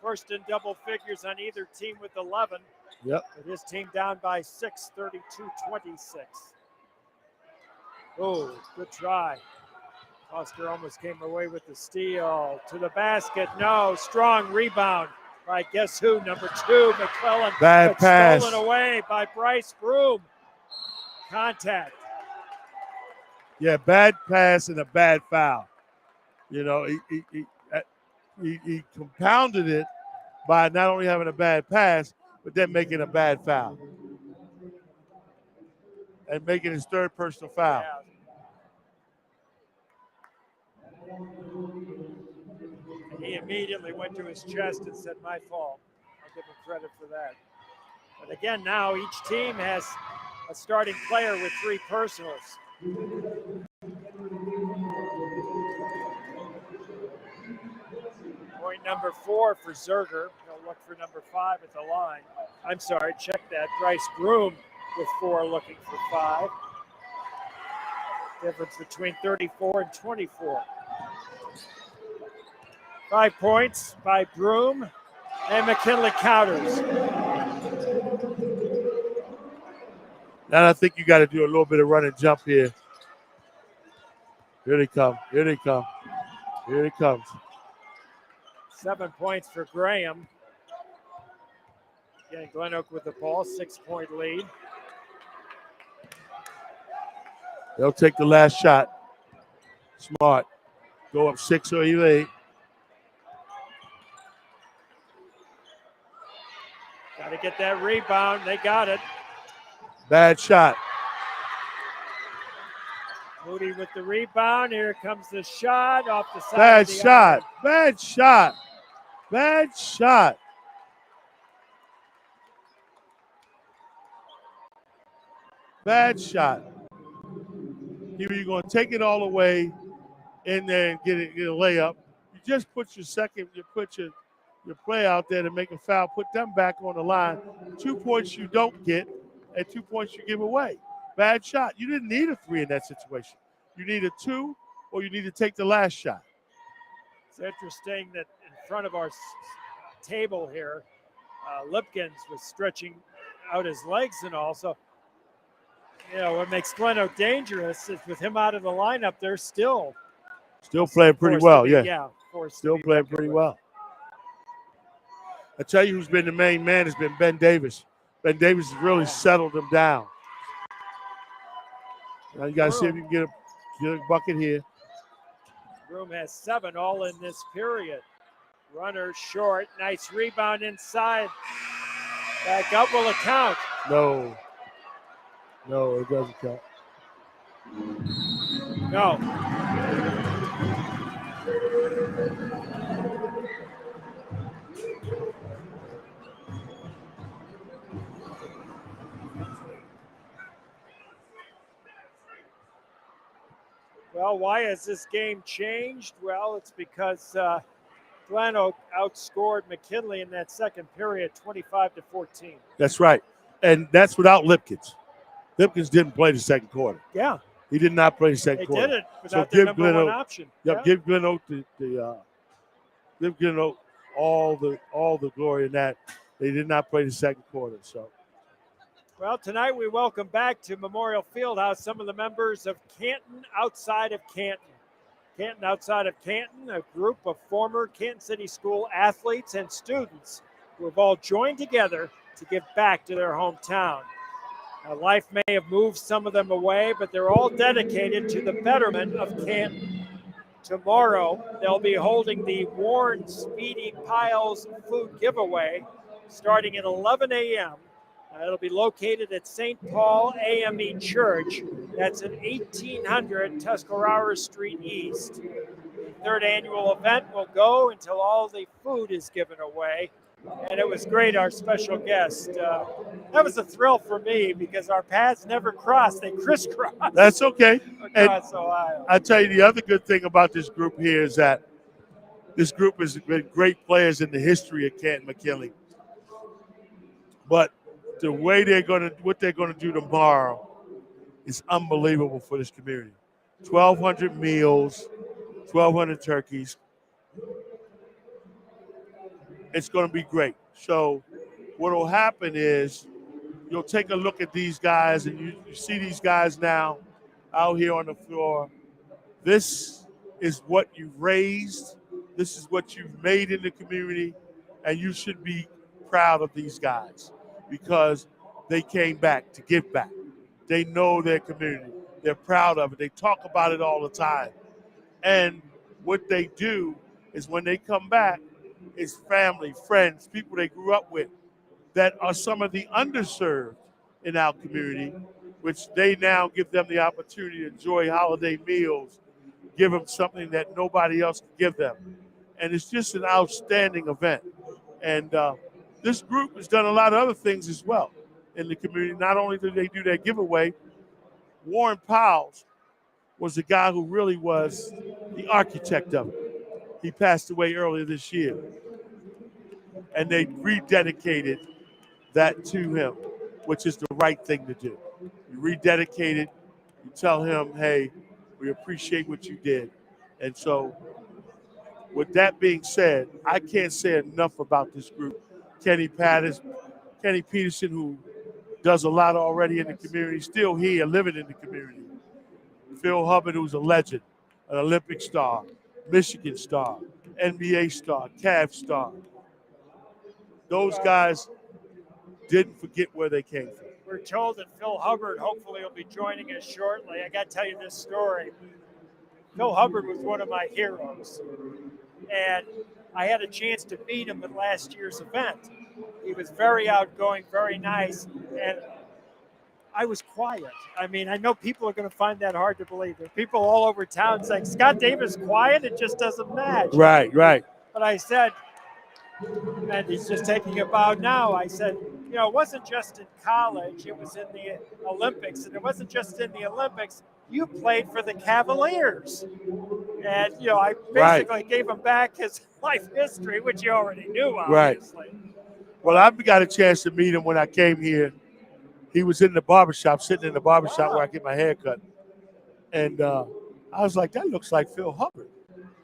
First in double figures on either team with 11. Yep. With his team down by 6, 32-26. Oh, good try. Foster almost came away with the steal. To the basket. No. Strong rebound by guess who? Number 2, McClellan. Bad pass. Stolen away by Bryce Broom. Contact. Yeah, bad pass and a bad foul. You know, he compounded it by not only having a bad pass, but then making a bad foul. And making his 3rd personal foul. Yeah. He immediately went to his chest and said, my fault. I'll give him credit for that. But again, now each team has a starting player with 3 personals. Point number 4 for Zerger. He'll look for number 5 at the line. I'm sorry, check that. Bryce Broom with 4 looking for 5. Difference between 34 and 24. 5 points by Broom, and McKinley counters. Now I think you got to do a little bit of run and jump here. Here they come. Here they come. Here it comes. 7 points for Graham. Again, Glenoak with the ball, 6-point lead. They'll take the last shot. Smart. Go up 6 or 8. Got to get that rebound. They got it. Bad shot. Moody with the rebound. Here comes the shot off the side. Bad of the shot. iron. Bad shot. Bad shot. Bad shot. Either you're going to take it all away and then get a layup. You just put your play out there to make a foul, put them back on the line. 2 points you don't get and 2 points you give away. Bad shot. You didn't need a 3 in that situation. You need a 2 or you need to take the last shot. It's interesting that in front of our table here, Lipkins was stretching out his legs and all. So You know, what makes Glenoak dangerous is with him out of the lineup, they're still playing pretty well. Forced Still to be playing reckoned pretty with. well. I tell you who's been the main man has been Ben Davis. Ben Davis has really settled them down. Now you got to see if you can get a bucket here. Broom has 7 all in this period. Runner short. Nice rebound inside. Back up will it count? No, it doesn't count. No. Well, why has this game changed? Well, it's because Glenoak outscored McKinley in that second period, 25-14. That's right. And that's without Lipkins. Lipkins didn't play the second quarter. Yeah. He did not play the second quarter. They did it without their number one option. Yep, give Glenoak give Glenoak all the glory in that. They did not play the second quarter. So well, tonight we welcome back to Memorial Fieldhouse some of the members of Canton Outside of Canton. Canton Outside of Canton, a group of former Canton City School athletes and students who have all joined together to give back to their hometown. Life may have moved some of them away, but they're all dedicated to the betterment of Canton. Tomorrow, they'll be holding the Warren Speedy Piles food giveaway starting at 11 a.m. It'll be located at St. Paul AME Church. That's at 1800 Tuscarora Street East. The third annual event will go until all the food is given away. And it was great, our special guest. That was a thrill for me because our paths never crossed. They crisscrossed. that's okay. Across Ohio. I tell you, the other good thing about this group here is that this group has been great players in the history of Canton McKinley. But the way what they're gonna do tomorrow is unbelievable for this community. 1,200 meals, 1,200 turkeys. It's going to be great. So what will happen is you'll take a look at these guys, and you see these guys now out here on the floor. This is what you've raised. This is what you've made in the community, and you should be proud of these guys because they came back to give back. They know their community. They're proud of it. They talk about it all the time. And what they do is when they come back, it's family, friends, people they grew up with that are some of the underserved in our community, which they now give them the opportunity to enjoy holiday meals, give them something that nobody else can give them. And it's just an outstanding event. And this group has done a lot of other things as well in the community. Not only did they do their giveaway, Warren Powles was the guy who really was the architect of it. He passed away earlier this year. And they rededicated that to him, which is the right thing to do. You rededicate it, you tell him, hey, we appreciate what you did. And so with that being said, I can't say enough about this group. Kenny Peterson, who does a lot already in the community, still here, living in the community. Phil Hubbard, who's a legend, an Olympic star, Michigan star, NBA star, Cavs star. Those guys didn't forget where they came from. We're told that Phil Hubbard hopefully will be joining us shortly. I got to tell you this story. Phil Hubbard was one of my heroes, and I had a chance to meet him at last year's event. He was very outgoing, very nice, and I was quiet. I mean, I know people are going to find that hard to believe. There are people all over town saying, Scott Davis quiet, it just doesn't match. Right. But I said, and he's just taking a bow now, I said, you know, it wasn't just in college, it was in the Olympics. And it wasn't just in the Olympics, you played for the Cavaliers. And, you know, I basically gave him back his life history, which you already knew, obviously. Right. Well, I got a chance to meet him when I came here. He was in the barbershop, sitting in the barbershop where I get my hair cut. And I was like, that looks like Phil Hubbard.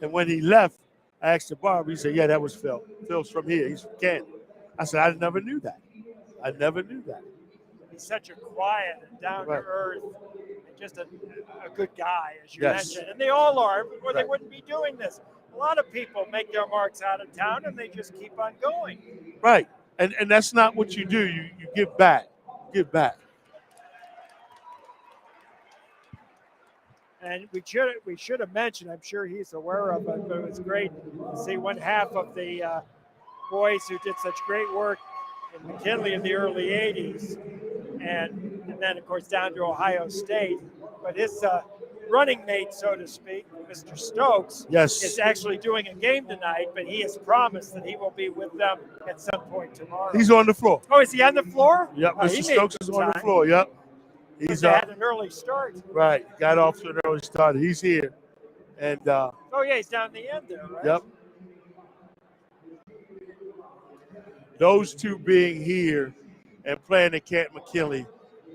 And when he left, I asked the barber, he said, yeah, that was Phil. Phil's from here. He's from Canton. I said, I never knew that. He's such a quiet and down to earth, and just a good guy, as you mentioned. And they all are, or they wouldn't be doing this. A lot of people make their marks out of town, and they just keep on going. Right, and that's not what you do. You give back, give back. And we should have mentioned, I'm sure he's aware of it, but it was great to see one half of the boys who did such great work in McKinley in the early 80s, and then, of course, down to Ohio State. But his running mate, so to speak, Mr. Stokes, is actually doing a game tonight, but he has promised that he will be with them at some point tomorrow. He's on the floor. Oh, is he on the floor? Yep, Mr. Stokes is on the floor, yep. He's had an early start. Right, got off to an early start. He's here. And oh, yeah, he's down the end there, right? Yep. Those two being here and playing at Canton McKinley,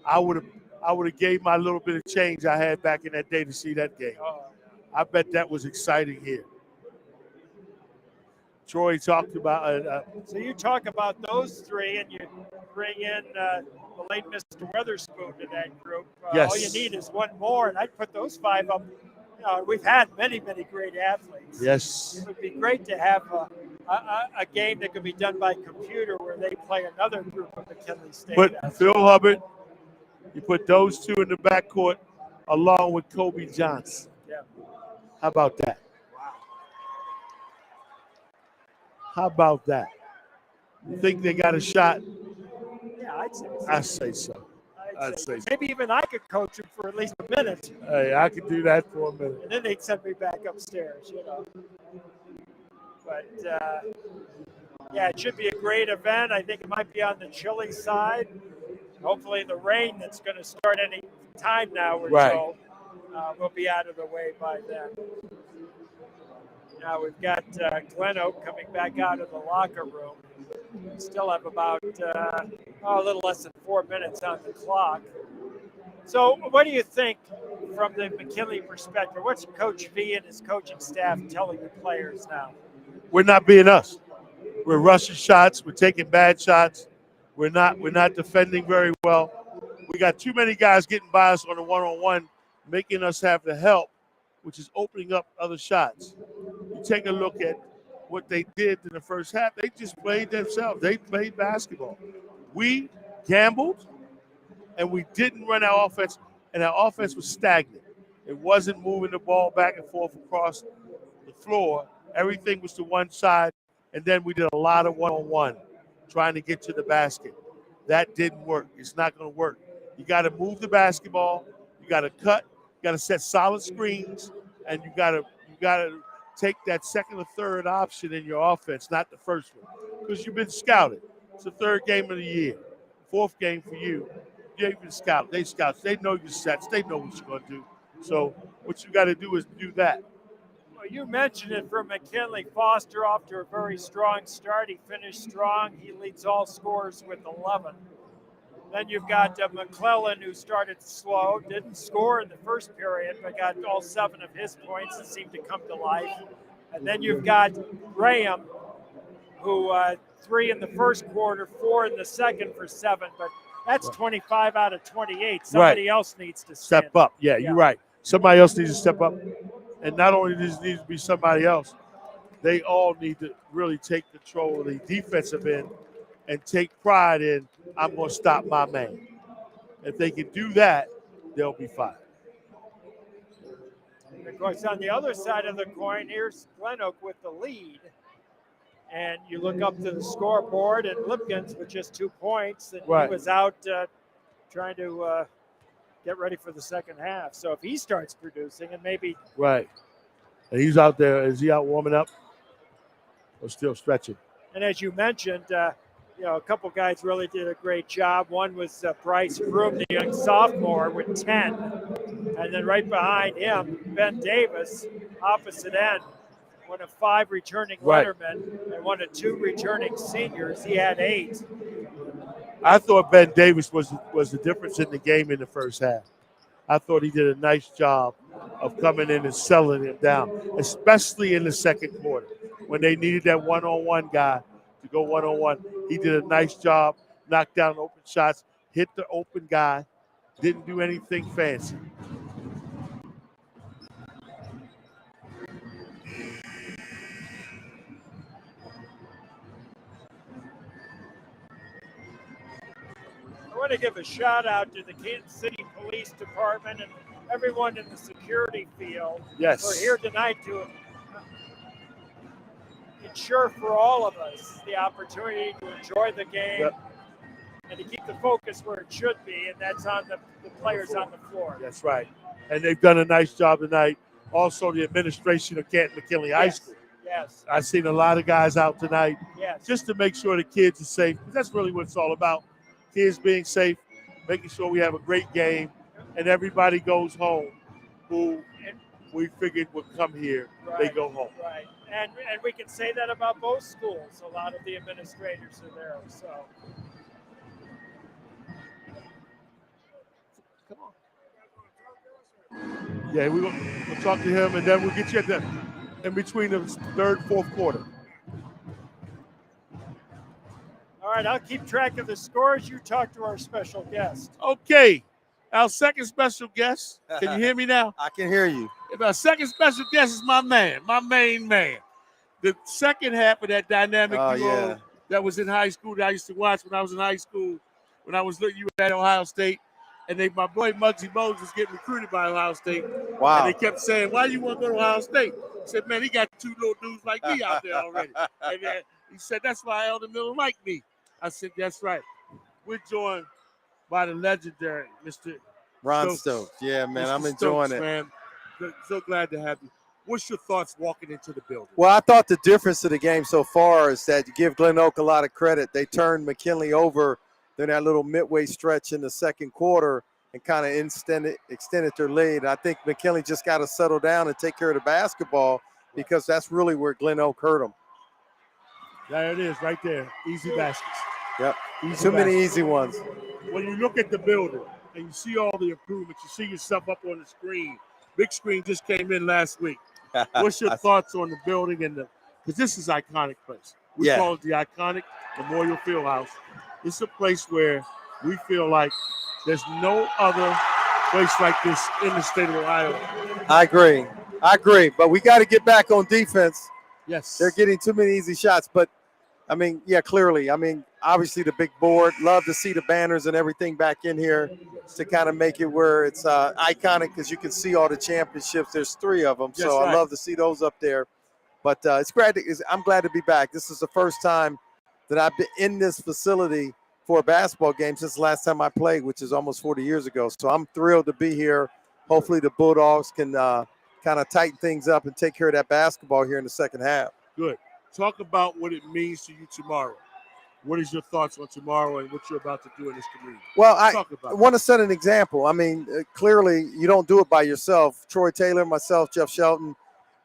I would have gave my little bit of change I had back in that day to see that game. Oh, I bet that was exciting here. Troy talked about so you talk about those three, and you bring in the late Mr. Weatherspoon to that group. Yes. All you need is one more, and I'd put those five up. We've had many, many great athletes. Yes. It would be great to have a game that could be done by computer where they play another group of McKinley State. Put Phil Hubbard, you put those two in the backcourt along with Kobe Johnson. Yeah. How about that? Wow. How about that? You think they got a shot? Yeah, I'd say so. I say so. I'd say so. Maybe even I could coach them for at least a minute. Hey, I could do that for a minute. And then they'd send me back upstairs, But, yeah, it should be a great event. I think it might be on the chilly side. Hopefully the rain that's going to start any time now, we're told, will be out of the way by then. Now we've got Glenoak coming back out of the locker room. We still have about a little less than 4 minutes on the clock. So what do you think from the McKinley perspective? What's Coach V and his coaching staff telling the players now? We're not being us. We're rushing shots. We're taking bad shots. We're not defending very well. We got too many guys getting by us on a one-on-one, making us have the help, which is opening up other shots. You take a look at what they did in the first half. They just played themselves. They played basketball. We gambled, and we didn't run our offense, and our offense was stagnant. It wasn't moving the ball back and forth across the floor. Everything was to one side, and then we did a lot of one-on-one trying to get to the basket. That didn't work. It's not going to work. You got to move the basketball. You got to cut. You got to set solid screens, and you got to take that second or third option in your offense, not the first one, because you've been scouted. It's the third game of the year, fourth game for you. You've been scouted. They scout. They know your sets. They know what you're going to do. So what you got to do is do that. Well, you mentioned it for McKinley. Foster off to a very strong start. He finished strong. He leads all scorers with 11. Then you've got McClellan, who started slow, didn't score in the first period, but got all 7 of his points and seemed to come to life. And then you've got Graham, who 3 in the first quarter, 4 in the second for 7, but that's 25 out of 28. Somebody else needs to step up. Yeah, you're right. Somebody else needs to step up. And not only does it need to be somebody else, they all need to really take control of the defensive end and take pride in, I'm going to stop my man. If they can do that, they'll be fine. And of course, on the other side of the coin, here's Glenoak with the lead. And you look up to the scoreboard, and Lipkins with just 2 points, and he was out trying to get ready for the second half. So if he starts producing, and maybe and he's out there. Is he out warming up or still stretching? And as you mentioned, a couple guys really did a great job. One was Bryce Broom, the young sophomore, with 10, and then right behind him, Ben Davis, opposite end. One of 5 returning lettermen and one of 2 returning seniors. He had 8. I thought Ben Davis was the difference in the game in the first half. I thought he did a nice job of coming in and selling him down, especially in the second quarter when they needed that one-on-one guy to go one-on-one. He did a nice job, knocked down open shots, hit the open guy, didn't do anything fancy. I want to give a shout out to the Kansas City Police Department and everyone in the security field. Yes. We're here tonight to ensure for all of us the opportunity to enjoy the game and to keep the focus where it should be, and that's on the players on the floor. That's right. And they've done a nice job tonight. Also, the administration of Canton McKinley High School. Yes. I've seen a lot of guys out tonight Yes. just to make sure the kids are safe. That's really what it's all about. Kids being safe, making sure we have a great game, and everybody goes home who we figured would come here. Right. They go home. Right. And we can say that about both schools. A lot of the administrators are there. So. Come on. Yeah, we'll talk to him, and then we'll get you in between the third, fourth quarter. All right, I'll keep track of the scores. You talk to our special guest. Okay. Our second special guest. Can you hear me now? I can hear you. Our second special guest is my man, my main man. The second half of that dynamic duo that was in high school that I used to watch when I was in high school, when I was looking at Ohio State. And my boy Muggsy Bogues was getting recruited by Ohio State. Wow. And they kept saying, why do you want to go to Ohio State? I said, man, he got two little dudes like me out there already. And he said, that's why Elder Miller liked me. I said, that's right. We're joined by the legendary Mr. Ron Stokes. Yeah, man, Mr. I'm enjoying Stokes, it. Man. So glad to have you. What's your thoughts walking into the building? Well, I thought the difference of the game so far is that you give Glenoak a lot of credit. They turned McKinley over during that little midway stretch in the second quarter and kind of extended their lead. I think McKinley just got to settle down and take care of the basketball because that's really where Glenoak hurt them. There it is, right there. Easy baskets. Yep. Too many easy ones. When you look at the building and you see all the improvements, you see yourself up on the screen. Big screen just came in last week. What's your thoughts on the building and because this is an iconic place. We call it the iconic Memorial Fieldhouse. It's a place where we feel like there's no other place like this in the state of Ohio. I agree. But we got to get back on defense. Yes. They're getting too many easy shots. But, I mean, clearly. I mean, obviously the big board. Love to see the banners and everything back in here to kind of make it where it's iconic because you can see all the championships. There's 3 of them. So I love to see those up there. But I'm glad to be back. This is the first time that I've been in this facility for a basketball game since the last time I played, which is almost 40 years ago. So I'm thrilled to be here. Hopefully the Bulldogs can kind of tighten things up and take care of that basketball here in the second half. Good. Talk about what it means to you tomorrow. What is your thoughts on tomorrow and what you're about to do in this community? Well, I want to set an example. I mean, clearly you don't do it by yourself. Troy Taylor, myself, Jeff Shelton,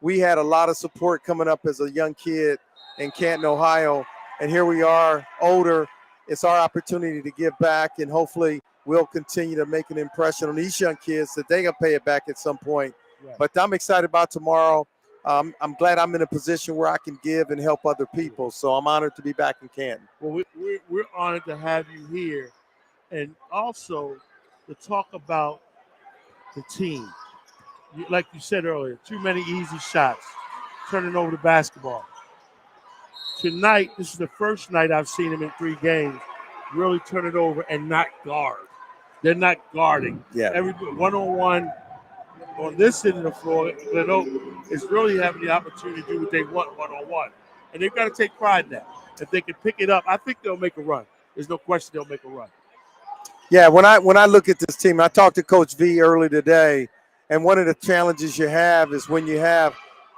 we had a lot of support coming up as a young kid in Canton, Ohio. And here we are, older. It's our opportunity to give back, and hopefully we'll continue to make an impression on these young kids that they can pay it back at some point. Right. But I'm excited about tomorrow. I'm glad I'm in a position where I can give and help other people. So I'm honored to be back in Canton. Well, we're honored to have you here, and also to talk about the team. Like you said earlier, too many easy shots, turning over the basketball. Tonight, this is the first night I've seen him in 3 games really turn it over and not guard. They're not guarding. Yeah. Everybody one-on-one on this end of the floor, Glenoak is really having the opportunity to do what they want one-on-one. And they've got to take pride in that. If they can pick it up, I think they'll make a run. There's no question they'll make a run. Yeah, when I look at this team, I talked to Coach V early today, and one of the challenges you have is when you have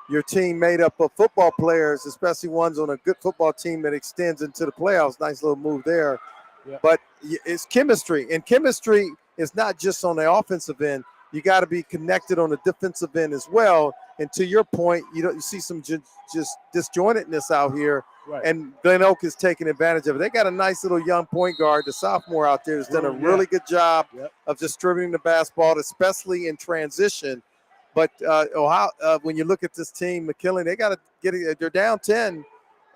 your team made up of football players, especially ones on a good football team that extends into the playoffs. Nice little move there. Yeah. But it's chemistry, and chemistry is not just on the offensive end. You got to be connected on the defensive end as well. And to your point, you see some just disjointedness out here, right. And Glenoak is taking advantage of it. They got a nice little young point guard, the sophomore out there, has done a really good job of distributing the basketball, especially in transition. But Ohio, when you look at this team, McKinley, they got to get it. They're down 10,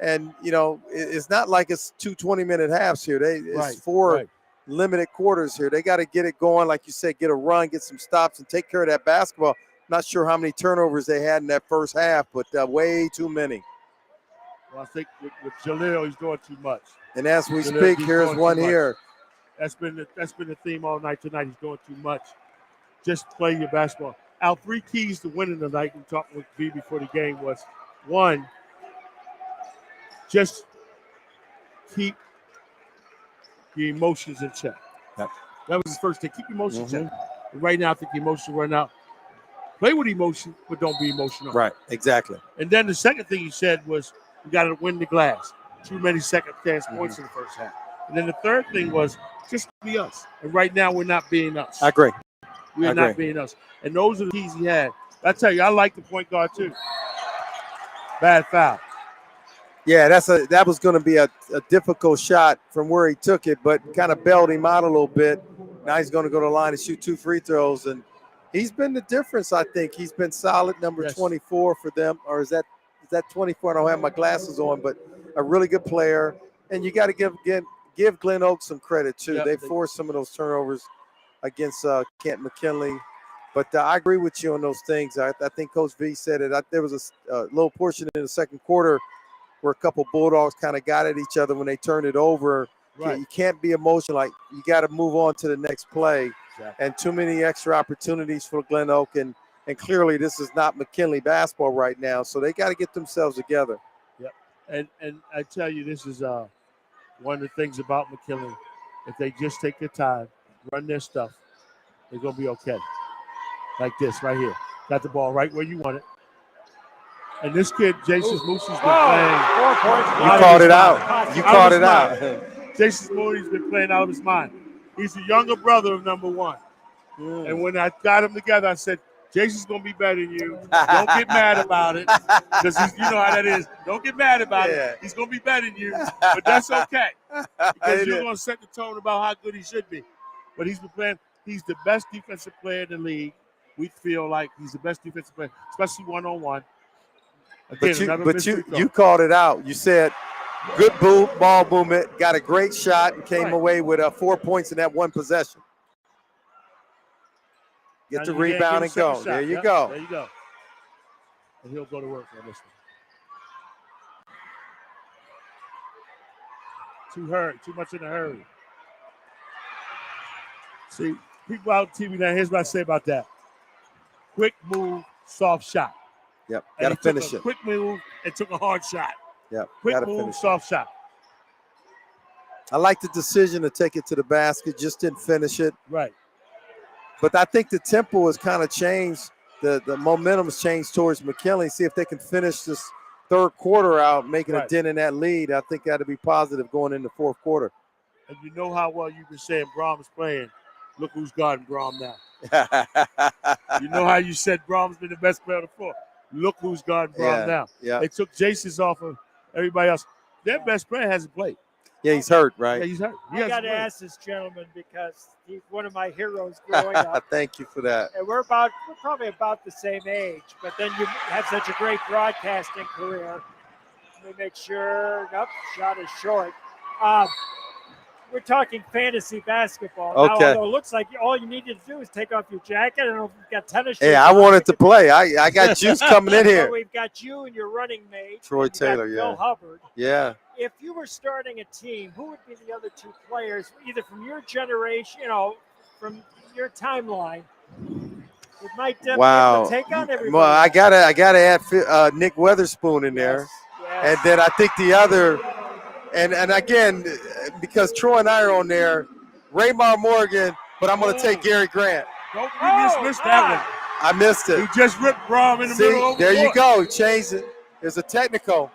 and it's not like it's 2 20-minute halves here. It's 4 limited quarters here. They got to get it going, like you said, get a run, get some stops, and take care of that basketball. Not sure how many turnovers they had in that first half, but way too many. Well, I think with Jaleel, he's doing too much. And as we Jaleel, speak, he's here's doing one too much. here. That's been the theme all night tonight. He's doing too much. Just play your basketball. Our 3 keys to winning tonight, we talked with V before the game, was 1, just keep your emotions in check. Yep. That was his first thing. Keep your emotions in check. And right now, I think the emotions run out. Play with emotion, but don't be emotional. Right, exactly. And then the second thing he said was, we got to win the glass. Too many second chance points in the first half. And then the third thing was, just be us. And right now, we're not being us. I agree. We're not being us. And those are the keys he had. I tell you, I like the point guard too. Bad foul. Yeah, that was going to be a difficult shot from where he took it, but kind of bailed him out a little bit. Now he's going to go to the line and shoot 2 free throws, and he's been the difference, I think. He's been solid, number 24 for them. Or is that 24? I don't have my glasses on, but a really good player. And you got to give Glenoak some credit, too. Yep, they forced some of those turnovers against Canton McKinley. But I agree with you on those things. I think Coach V said it. There was a little portion in the second quarter where a couple Bulldogs kind of got at each other when they turned it over. Right. You can't be emotional. Like, you got to move on to the next play. Exactly. And too many extra opportunities for Glenoak. And clearly this is not McKinley basketball right now. So they got to get themselves together. Yep. And I tell you, this is one of the things about McKinley. If they just take their time, run their stuff, they're going to be okay. Like this right here. Got the ball right where you want it. And this kid, Jason Moosey's been playing. 4 points. You called it out. You called it out. Jason Mooney's been playing out of his mind. He's the younger brother of number 1. And when I got him together, I said, Jason's going to be better than you. Don't get mad about it. Because you know how that is. Don't get mad about it. He's going to be better than you. But that's okay. Because you're going to set the tone about how good he should be. But he's been playing. He's the best defensive player in the league. We feel like he's the best defensive player, especially one-on-one. Again, but you called it out. You said good ball movement, got a great shot, and came away with 4 points in that one possession. Get the rebound and go. There you go. There you go. And he'll go to work on this one. Too much in a hurry. See, people out on TV now, here's what I say about that. Quick move, soft shot. Yep, got to finish it. Quick move and took a hard shot. Yep, quick move, soft shot. I like the decision to take it to the basket, just didn't finish it. Right. But I think the tempo has kind of changed. The momentum has changed towards McKinley. See if they can finish this third quarter out, making a dent in that lead. I think that'll be positive going into fourth quarter. And you know how well you've been saying Braum is playing. Look who's guarding Braum now. You know how you said Braum's been the best player on the floor. Look who's guarding Braum now. Yeah. They took Jason's off of everybody else. Their best player hasn't played. Yeah, he's hurt, right? Yeah, he's hurt. I got to ask this gentleman because he's one of my heroes growing up. Thank you for that. And we're probably about the same age, but then you have such a great broadcasting career. Let me make sure. Nope, shot is short. We're talking fantasy basketball. Okay. Now, although it looks like all you needed to do is take off your jacket. I don't know if you've got tennis shoes. Hey, I wanted to play. I got juice coming in here. So we've got you and your running mate. Troy Taylor, Phil Hubbard. Yeah. If you were starting a team, who would be the other two players, either from your generation, from your timeline? It might be able to take on everybody. Well, I gotta add Nick Weatherspoon in there, and then I think the other, and again, because Troy and I are on there, Raymar Morgan, but I'm gonna take Gary Grant. Don't miss that one. I missed it. He just ripped Braum in the middle of the there court. you go. He changed it. There's a technical.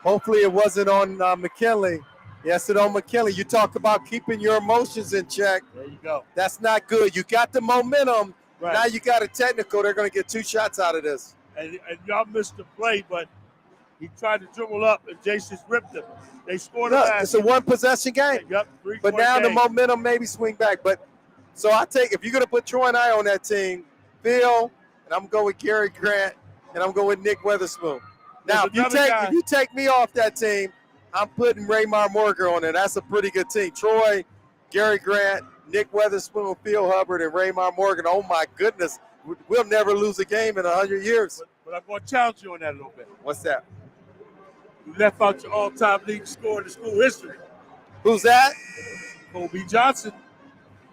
Hopefully it wasn't on McKinley. Yes, it on McKinley. You talk about keeping your emotions in check. There you go. That's not good. You got the momentum. Right. Now you got a technical. They're going to get 2 shots out of this. And y'all missed the play, but he tried to dribble up, and Jason ripped him. They scored a basket. It's a one-possession game. Yep, but now game. the momentum maybe swing back. But so if you're going to put Troy and I on that team, Phil, and I'm going to go with Gary Grant, and I'm going with Nick Weatherspoon. Now, if you take me off that team, I'm putting Raymar Morgan on there. That's a pretty good team. Troy, Gary Grant, Nick Weatherspoon, Phil Hubbard, and Raymar Morgan. Oh, my goodness. We'll never lose a game in 100 years. But I'm going to challenge you on that a little bit. What's that? You left out your all-time leading scorer in the school history. Who's that? Kobe Johnson.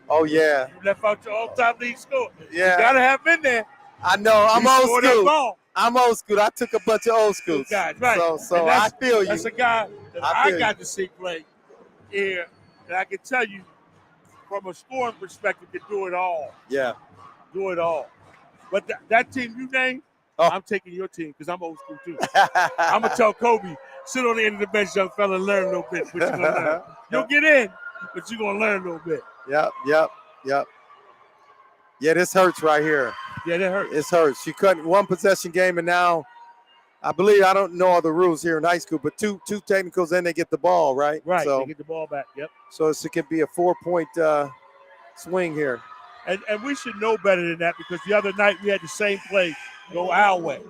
Oh, yeah. You left out your all-time leading scorer. Yeah. You got to have him in there. I know. I'm He old scored that school. ball. I'm old school. I took a bunch of old schools. Guys, right. So I feel you. That's a guy that I got to see play here, and I can tell you from a scoring perspective, can do it all. Yeah. Do it all. But that team you named, I'm taking your team because I'm old school too. I'm going to tell Kobe, sit on the end of the bench, young fella, learn a little bit. But you're going to learn. You'll get in, but you're going to learn a little bit. Yep. Yeah, this hurts right here. Yeah, that hurts. It hurts. You cut one possession game, and now I believe, I don't know all the rules here in high school, but two technicals, then they get the ball, right? Right, so, they get the ball back, yep. So it can be a 4-point swing here. And we should know better than that because the other night we had the same play go our way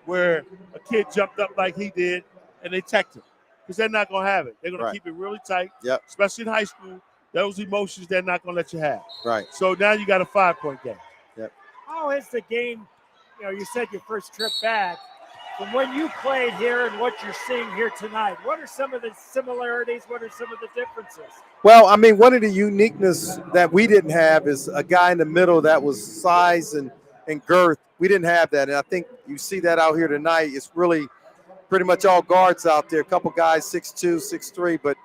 where a kid jumped up like he did and they teched him because they're not going to have it. They're going to keep it really tight, especially in high school. Those emotions they're not going to let you have. Right. So now you got a 5-point game. Yep. How is the game, you said your first trip back, from when you played here and what you're seeing here tonight, what are some of the similarities? What are some of the differences? Well, I mean, one of the uniqueness that we didn't have is a guy in the middle that was size and girth. We didn't have that. And I think you see that out here tonight. It's really pretty much all guards out there. A couple guys 6'2", 6'3", but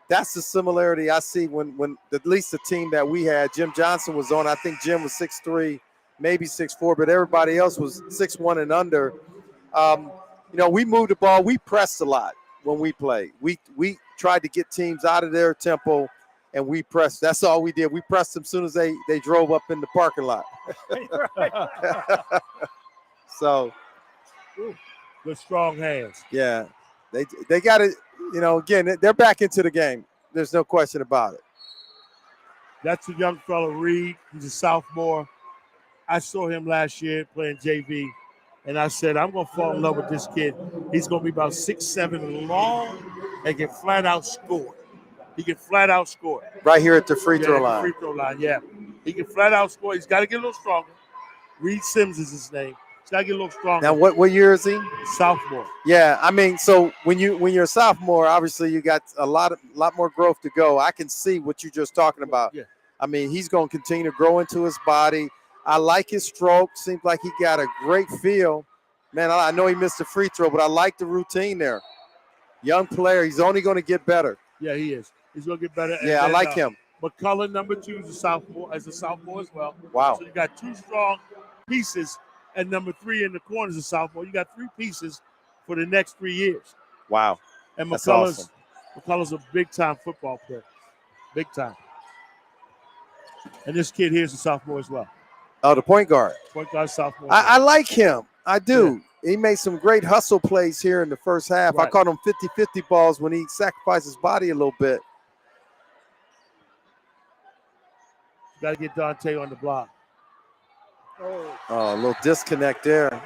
that's the similarity I see when at least the team that we had, Jim Johnson was on. I think Jim was 6'3", maybe 6'4", but everybody else was 6'1" and under. We moved the ball. We pressed a lot when we played. We tried to get teams out of their tempo, and we pressed. That's all we did. We pressed them as soon as they drove up in the parking lot. So, good strong hands. Yeah, they got it. Again, they're back into the game. There's no question about it. That's a young fella, Reed. He's a sophomore. I saw him last year playing JV. And I said, I'm going to fall in love with this kid. He's going to be about 6'7" long and can flat out score. He can flat out score. Right here at the free throw line. Free throw line, yeah. He can flat out score. He's got to get a little stronger. Reed Sims is his name. He's got to get a little stronger. Now, what year is he? Sophomore. Yeah, I mean, so when you're a sophomore, obviously you got a lot more growth to go. I can see what you're just talking about. Yeah. I mean, he's going to continue to grow into his body. I like his stroke. Seems like he got a great feel. Man, I know he missed a free throw, but I like the routine there. Young player. He's only going to get better. Yeah, he is. He's going to get better. Yeah, I like him. McCullough, number 2, is a sophomore as well. Wow. So you got 2 strong pieces, and number 3 in the corner is a sophomore. You got 3 pieces for the next 3 years. Wow. And That's awesome. McCullough's a big-time football player. Big time. And this kid here is a sophomore as well. Oh, the point guard. Point guard, sophomore. I like him. I do. Yeah. He made some great hustle plays here in the first half. Right. I caught him 50-50 balls when he sacrificed his body a little bit. Got to get Dante on the block. Oh, a little disconnect there.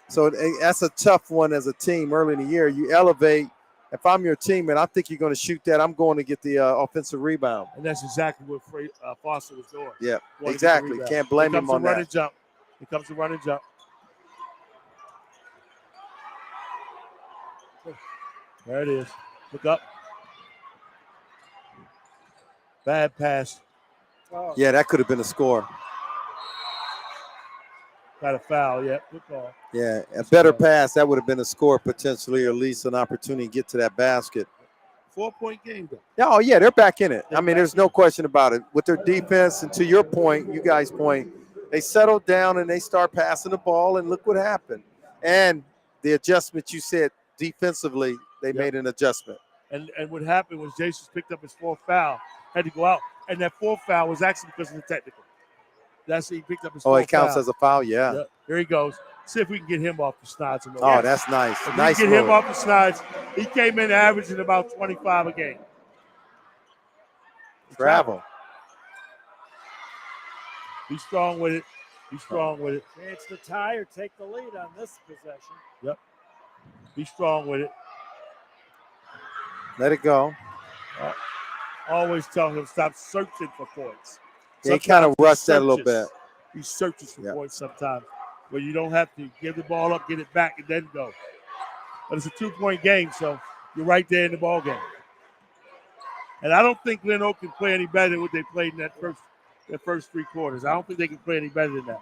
So that's a tough one as a team early in the year. You elevate. If I'm your team and I think you're going to shoot that, I'm going to get the offensive rebound. And that's exactly what Foster was doing. Yeah, exactly. Can't blame him on that. Jump. Here comes the run and jump. There it is. Look up. Bad pass. Yeah, that could have been a score. Got a foul. Yeah, good call. Yeah, a better pass. That would have been a score potentially, or at least an opportunity to get to that basket. 4-point game, though. Yeah, oh, yeah, they're back in it. I mean, there's no question about it. With their defense, and to your point, you guys' point, they settled down and they start passing the ball, and look what happened. And the adjustment you said defensively, they made an adjustment. And what happened was Jason picked up his 4th foul, had to go out, and that 4th foul was actually because of the technical. He picked up his 4th foul. Oh, it counts as a foul, yeah. Here he goes. See if we can get him off the snods. Oh, that's nice. If nice we can get him off the snods, he came in averaging about 25 a game. Travel. Be strong with it. Be strong with it. Chance to tie or take the lead on this possession. Yep. Be strong with it. Let it go. Always tell him stop searching for points. They kind of Sometimes he rushed that a little searches. bit. He searches for Yeah. points sometimes, where you don't have to give the ball up, get it back, and then go. But it's a 2-point game, so you're right there in the ball game. And I don't think Glenoak can play any better than what they played in that first 3 quarters. I don't think they can play any better than that.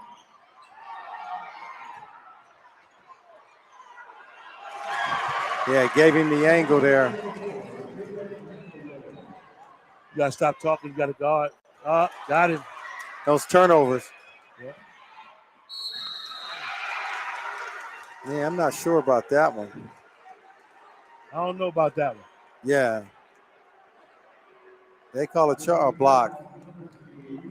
Yeah, gave him the angle there. You got to stop talking. You got to guard. Got him. Those turnovers. Yeah. Yeah, I'm not sure about that one. I don't know about that one. Yeah. They call it a block.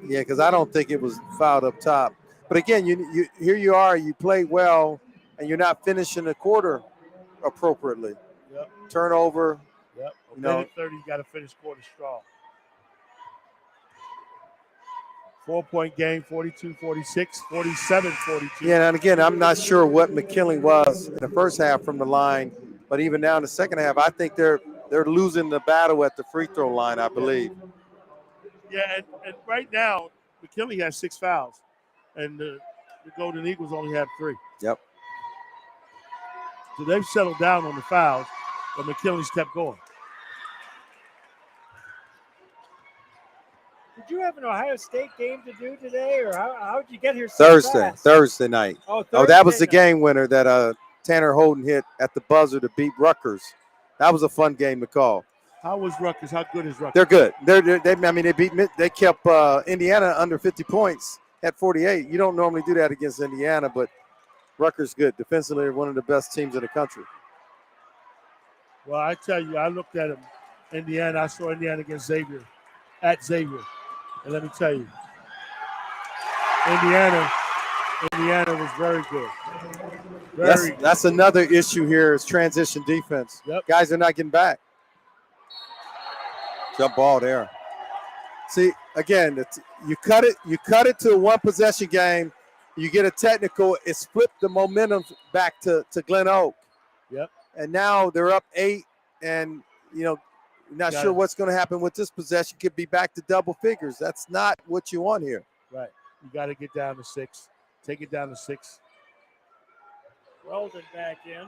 Yeah, because I don't think it was fouled up top. But again, you here you are, you played well, and you're not finishing the quarter appropriately. Yep. Turnover. Yep. You know, Minute 30, you got to finish quarter strong. 4-point game, 42-46, 47-42. Yeah, and again, I'm not sure what McKinley was in the first half from the line, but even now in the second half, I think they're losing the battle at the free throw line, I believe. Yeah, and right now, McKinley has 6 fouls, and the Golden Eagles only have 3. Yep. So they've settled down on the fouls, but McKinley's kept going. Did you have an Ohio State game to do today, or how did you get here so fast? Thursday night. Oh, That was the night. game winner that Tanner Holden hit at the buzzer to beat Rutgers. That was a fun game to call. How was Rutgers? How good is Rutgers? They're good. They kept Indiana under 50 points at 48. You don't normally do that against Indiana, but Rutgers good. Defensively, they're one of the best teams in the country. Well, I tell you, I looked at them. Indiana, I saw Indiana against Xavier, at Xavier. And let me tell you, Indiana was very good. Very good. That's another issue here is transition defense. Yep. Guys are not getting back. Jump ball there. See, again, you cut it to a 1-possession game. You get a technical. It's flipped the momentum back to Glenoak. Yep. And now they're up 8, and not sure what's going to happen with this possession. Could be back to double figures. That's not what you want here. Right. You got to get down to 6. Take it down to 6. Weldon back in.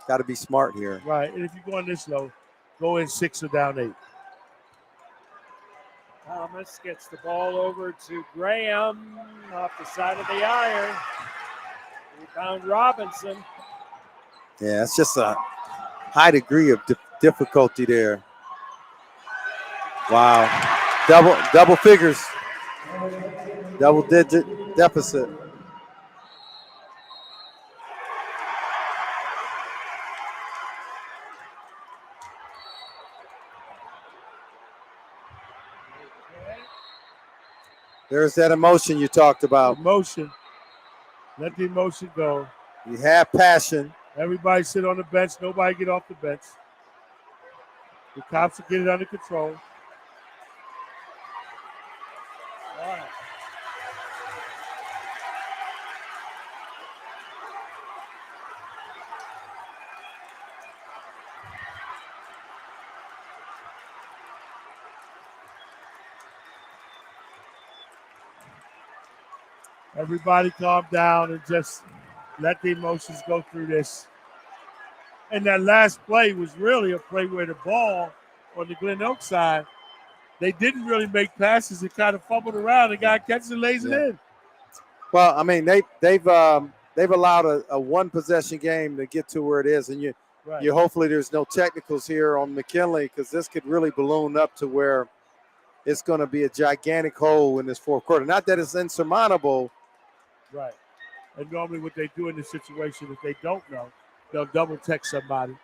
Got to be smart here. Right. And if you're going this low, go in 6 or down 8. Thomas gets the ball over to Graham off the side of the iron. Rebound Robinson. Yeah, it's just a high degree of difficulty there. Wow. Double figures. Double-digit deficit. There's that emotion you talked about. Emotion. Let the emotion go. You have passion. Everybody sit on the bench. Nobody get off the bench. The cops will get it under control. All right. Everybody calm down and just let the emotions go through this. And that last play was really a play where the ball on the Glenoak side, they didn't really make passes. It kind of fumbled around. The guy catches it, lays it in. Well, I mean, they've allowed a 1-possession game to get to where it is, and you hopefully there's no technicals here on McKinley, because this could really balloon up to where it's going to be a gigantic hole in this fourth quarter. Not that it's insurmountable. Right. And normally what they do in this situation, if they don't know, they'll double text somebody,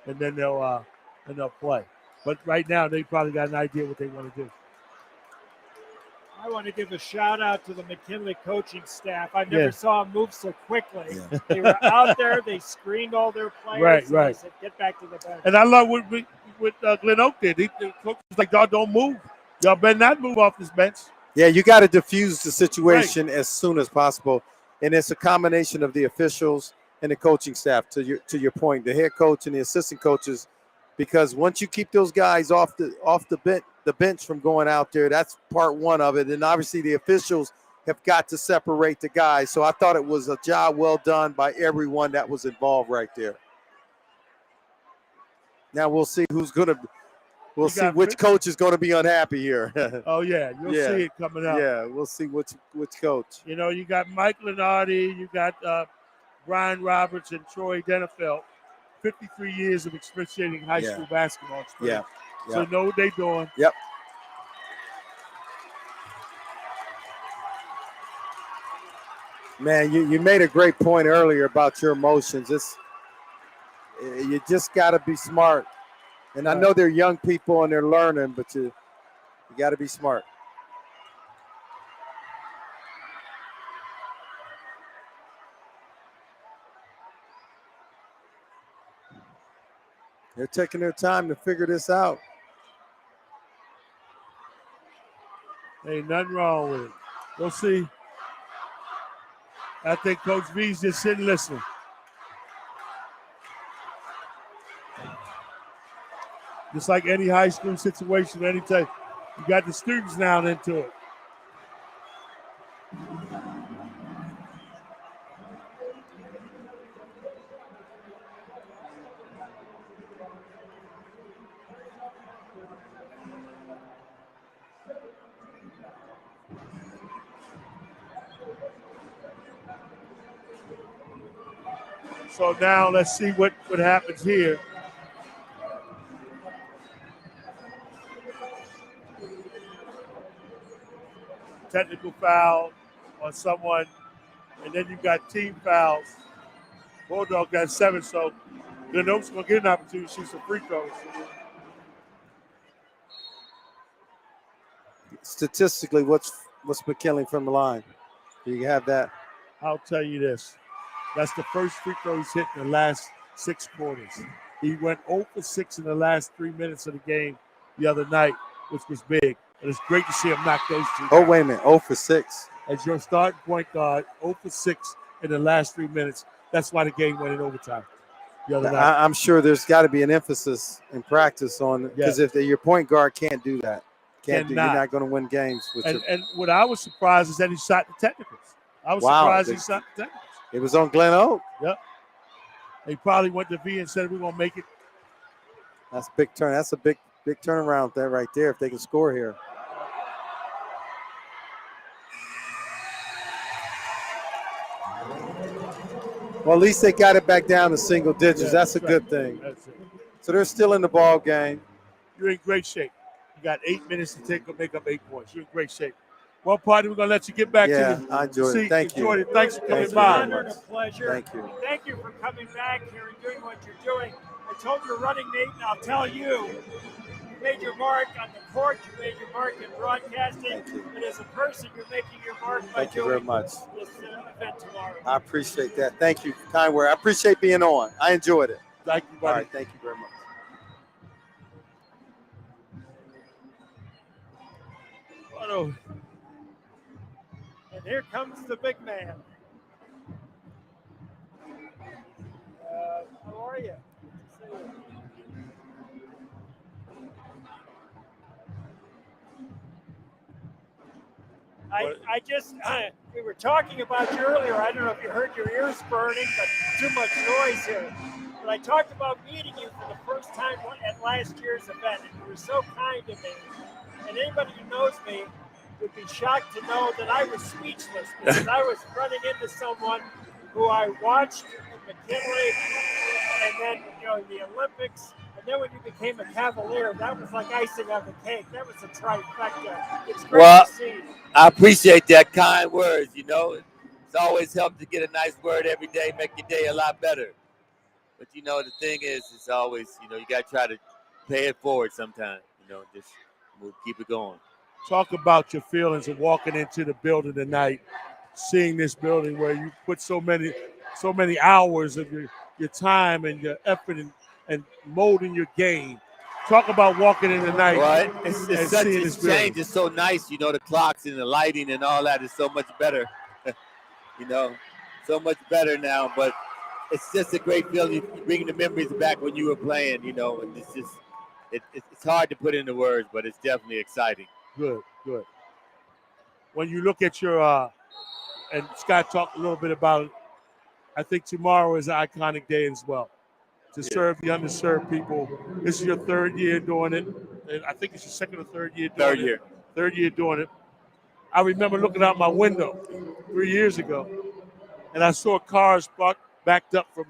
and then they'll play. But right now, they probably got an idea what they want to do. I want to give a shout out to the McKinley coaching staff. I never saw them move so quickly. Yeah. They were out there. They screened all their players. Right. They said, get back to the bench. And I love what Glenoak did. The coach was like, y'all don't move. Y'all better not move off this bench. Yeah, you got to diffuse the situation as soon as possible. And it's a combination of the officials and the coaching staff, to your point, the head coach and the assistant coaches, because once you keep those guys off the bench from going out there, that's part one of it. And obviously the officials have got to separate the guys. So I thought it was a job well done by everyone that was involved right there. Now we'll see we'll see which coach is going to be unhappy here. Oh, yeah. You'll see it coming up. Yeah, we'll see which coach. You know, you got Mike Lenardi, you got Brian Roberts and Troy Denefeld. 53 years of officiating high school basketball experience. Yeah. So know what they're doing. Yep. Man, you made a great point earlier about your emotions. You just got to be smart. And I know they're young people and they're learning, but you got to be smart. They're taking their time to figure this out. Ain't nothing wrong with it. We'll see. I think Coach V's just sitting listening. Just like any high school situation, anytime you got the students now into it. So now let's see what happens here. Technical foul on someone, and then you got team fouls. Bulldog got 7, so Glenoak's going to get an opportunity to shoot some free throws. Statistically, what's McKinley from the line? Do you have that? I'll tell you this. That's the first free throw he's hit in the last 6 quarters. He went 0 for 6 in the last 3 minutes of the game the other night, which was big. And it's great to see him knock those two down. Oh, wait a minute. 0 for 6. As your starting point guard, 0 for 6 in the last 3 minutes. That's why the game went in overtime the other night. I'm sure there's got to be an emphasis in practice on it, because if your point guard can't do that, you're not going to win games. And what I was surprised is that he shot the technicals. I was surprised he shot the technicals. It was on Glenoak. Yep. He probably went to V and said, we're going to make it. That's a big turn. That's a big turnaround there right there if they can score here. Well, at least they got it back down to single digits. Yeah, that's a good thing. That's it. So they're still in the ball game. You're in great shape. You got 8 minutes to make up 8 points. You're in great shape. Well, partner, we're going to let you get back to the I enjoyed it. Thank you. It. Thanks for coming It's by. an honor and a pleasure. Thank you. Thank you for coming back here and doing what you're doing. I told your running mate, and I'll tell you, you made your mark on the court, you made your mark in broadcasting, and as a person, you're making your mark by Thank you very much. this event tomorrow. I appreciate that. Thank you, kind word. I appreciate being on. I enjoyed it. Thank you, buddy. All right, thank you very much. And here comes the big man. How are you? We were talking about you earlier. I don't know if you heard your ears burning, but too much noise here. But I talked about meeting you for the first time at last year's event, and you were so kind to me. And anybody who knows me would be shocked to know that I was speechless because I was running into someone who I watched in McKinley, and then the Olympics, and then when you became a Cavalier, that was like icing on the cake. That was a trifecta. It's great to see. I appreciate that kind words. It's always helped to get a nice word every day, make your day a lot better. But the thing is, it's always you got to try to pay it forward sometimes. Just keep it going. Talk about your feelings of walking into the building tonight, seeing this building where you put so many hours of your time and your effort and molding your game. Talk about walking in tonight. Well, it's such a change. It's so nice, the clocks and the lighting and all that is so much better. So much better now. But it's just a great feeling. You bring the memories back when you were playing, you know, and it's just it's hard to put into words, but it's definitely exciting. Good. When you look at your and Scott talked a little bit about it, I think tomorrow is an iconic day as well. To serve the underserved people. This is your third year doing it. And I think it's your second or third year doing it. Third year doing it. I remember looking out my window 3 years ago, and I saw cars backed up from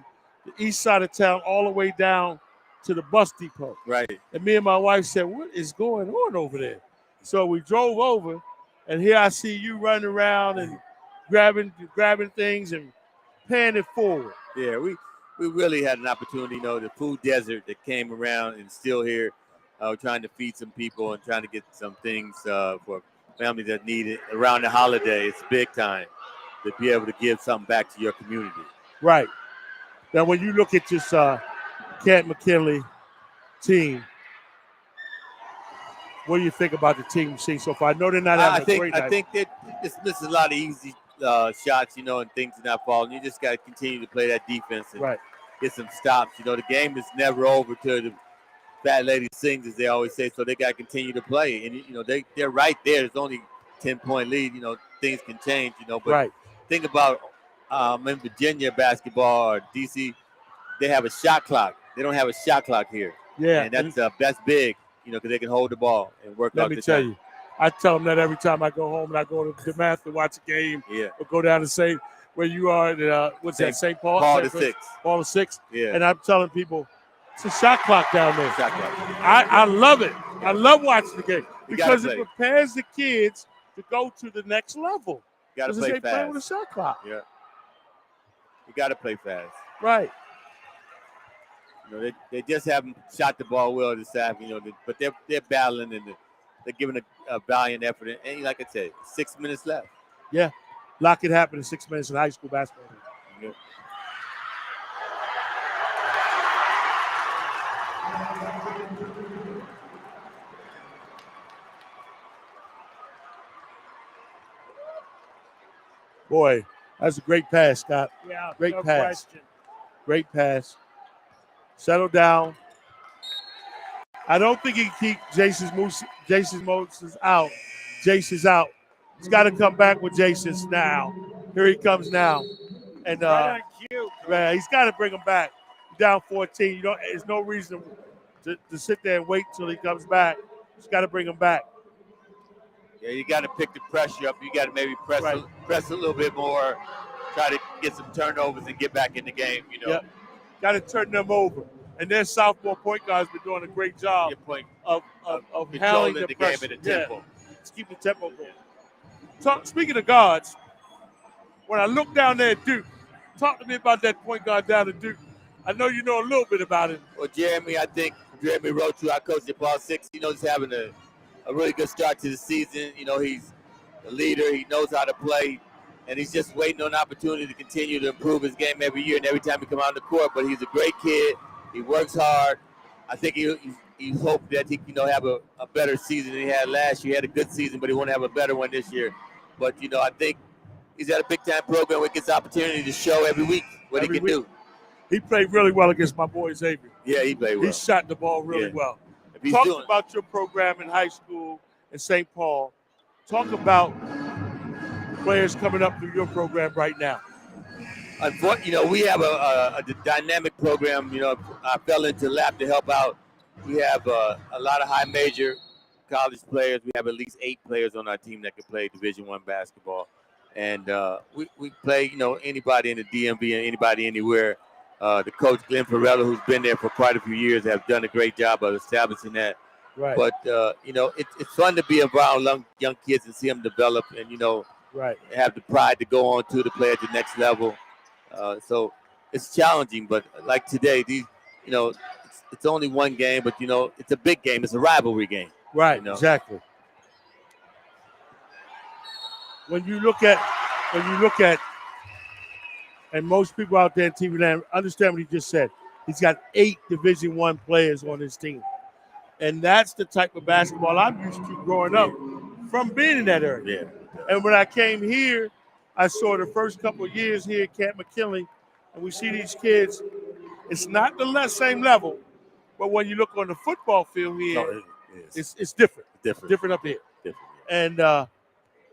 the east side of town all the way down to the bus depot. Right. And me and my wife said, "What is going on over there?" So we drove over, and here I see you running around and grabbing things and paying it forward. Yeah, we really had an opportunity, you know, the food desert that came around and still here, trying to feed some people and trying to get some things for families that need it around the holiday. It's big time to be able to give something back to your community. Right. Now, when you look at this Canton McKinley team, what do you think about the team you've seen so far? I know they're not having a great night. I think that this is a lot of easy shots, you know, and things are not falling. You just got to continue to play that defense and get some stops. You know, the game is never over till the fat lady sings, as they always say, so they got to continue to play. And, you know, they're right there. There's only 10-point lead. You know, things can change, you know. But think about in Virginia basketball or D.C., they have a shot clock. They don't have a shot clock here. Yeah. And that's big, you know, because they can hold the ball and work out the time. Let me tell you. I tell them that every time I go home and I go to DeMath to watch a game, or go down to St. where you are at St. Paul? Paul the Sixth. Paul the Sixth. Yeah. And I'm telling people, it's a shot clock down there. Shot clock. I love it. I love watching the game because it prepares the kids to go to the next level. You got to play fast. They play with a shot clock. Yeah. You got to play fast. Right. You know, they just haven't shot the ball well this afternoon, you know, but they're battling and they're giving a valiant effort. And like I said, 6 minutes left. Yeah. A lot could happen in 6 minutes in high school basketball. Yeah. Boy, that's a great pass, Scott. Yeah, great no pass. question. Great pass. Settle down. I don't think he can keep Jason Moses out. Jace is out. He's got to come back with Jason now. Here he comes now. And right on cue. Man, he's got to bring him back. Down 14. There's no reason to sit there and wait till he comes back. He's got to bring him back. Yeah, you got to pick the pressure up. You got to maybe press a little bit more, try to get some turnovers and get back in the game, you know. Yep. Got to turn them over. And their sophomore point guard's been doing a great job of handling the pressure. Game at a tempo. Let's keep the tempo going. Speaking of guards, when I look down there at Duke, talk to me about that point guard down at Duke. I know you know a little bit about it. Well, Jeremy Roach, who I coached at Paul Six, you know, he's having a really good start to the season. You know, he's a leader. He knows how to play. And he's just waiting on an opportunity to continue to improve his game every year and every time he comes on the court. But he's a great kid. He works hard. I think he hoped that he can, you know, have a better season than he had last year. He had a good season, but he want to have a better one this year. But, you know, I think he's at a big-time program where he gets opportunity to show every week what he can do. He played really well against my boy Xavier. Yeah, he played well. He shot the ball really well. Talk about your program in high school in St. Paul. Talk about players coming up through your program right now. You know, we have a dynamic program. You know, I fell into lap to help out. We have a lot of high major college players. We have at least 8 players on our team that can play Division I basketball. And we play, you know, anybody in the DMV and anybody anywhere. The coach, Glenn Farrella, who's been there for quite a few years, have done a great job of establishing that. Right. But, you know, it's fun to be around young kids and see them develop and, you know, have the pride to go on to play at the next level. So it's challenging, but like today, you know, it's only one game, but, you know, it's a big game. It's a rivalry game. Right, you know? Exactly. When you look at, and most people out there in TV land understand what he just said. He's got 8 Division I players on his team. And that's the type of basketball I'm used to growing up from being in that area. Yeah. And when I came here, I saw the first couple of years here at Canton McKinley, and we see these kids. It's not the same level, but when you look on the football field here, it's different. Different up here. And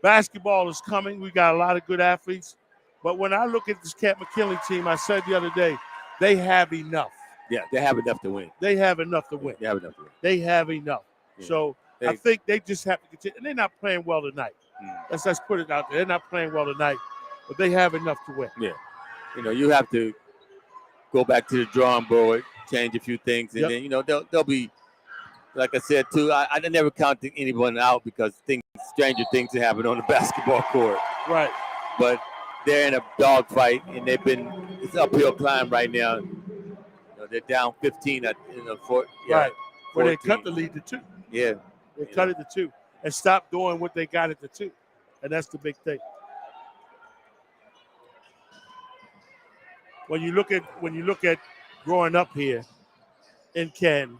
basketball is coming. We got a lot of good athletes. But when I look at this Canton McKinley team, I said the other day, they have enough. Yeah, they have enough to win. They have enough to win. They have enough to win. They have enough. Yeah. So I think they just have to continue. And they're not playing well tonight. Let's just put it out there. They're not playing well tonight, but they have enough to win. Yeah. You have to go back to the drawing board, change a few things, and then, they'll be, like I said, too, I never count anyone out because stranger things have happened on the basketball court. Right. But they're in a dogfight, and it's uphill climb right now. They're down 15 at right. Where they cut the lead to 2. Yeah. They cut it to 2 and stop doing what they got it to 2. And that's the big thing. When you look at growing up here in Canton,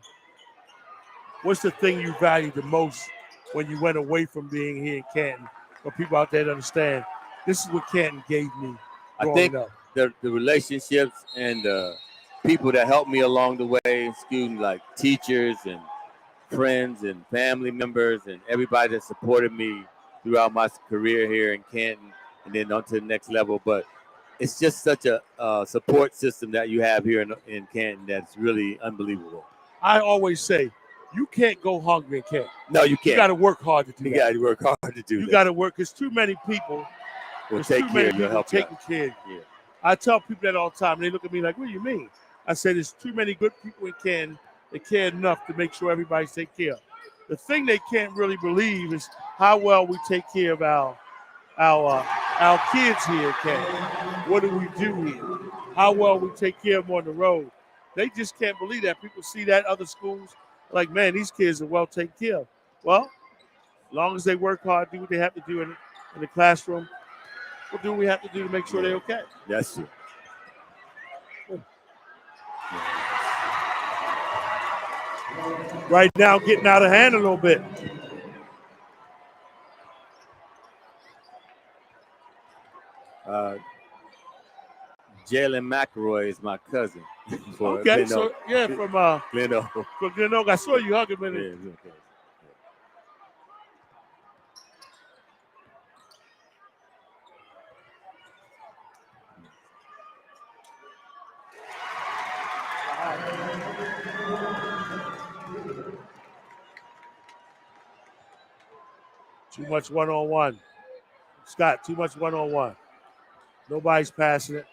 what's the thing you value the most when you went away from being here in Canton? For people out there to understand, this is what Canton gave me growing up. The relationships and the people that helped me along the way, students like teachers and friends and family members and everybody that supported me throughout my career here in Canton and then on to the next level. But it's just such a support system that you have here in Canton that's really unbelievable. I always say, you can't go hungry in Canton. No, you can't. You got to work hard to do that. You got to work hard to do that. You got to work because too many people will take care of you, help you. Taking care of you. I tell people that all the time. And they look at me like, what do you mean? I say there's too many good people in Canton that care enough to make sure everybody's taken care of. The thing they can't really believe is how well we take care of our kids here in Canton. What do we do here? How well we take care of them on the road. They just can't believe that. People see that other schools like, man, these kids are well taken care of. Well, as long as they work hard, do what they have to do in the classroom, we'll do what we have to do to make sure they're okay. That's true. Right now, getting out of hand a little bit. Jalen McElroy is my cousin. Okay, Glenoak. so from Glenoak. From Glenoak. I saw you hugging him. Yeah, okay. Too much one-on-one. Scott, too much one-on-one. Nobody's passing it.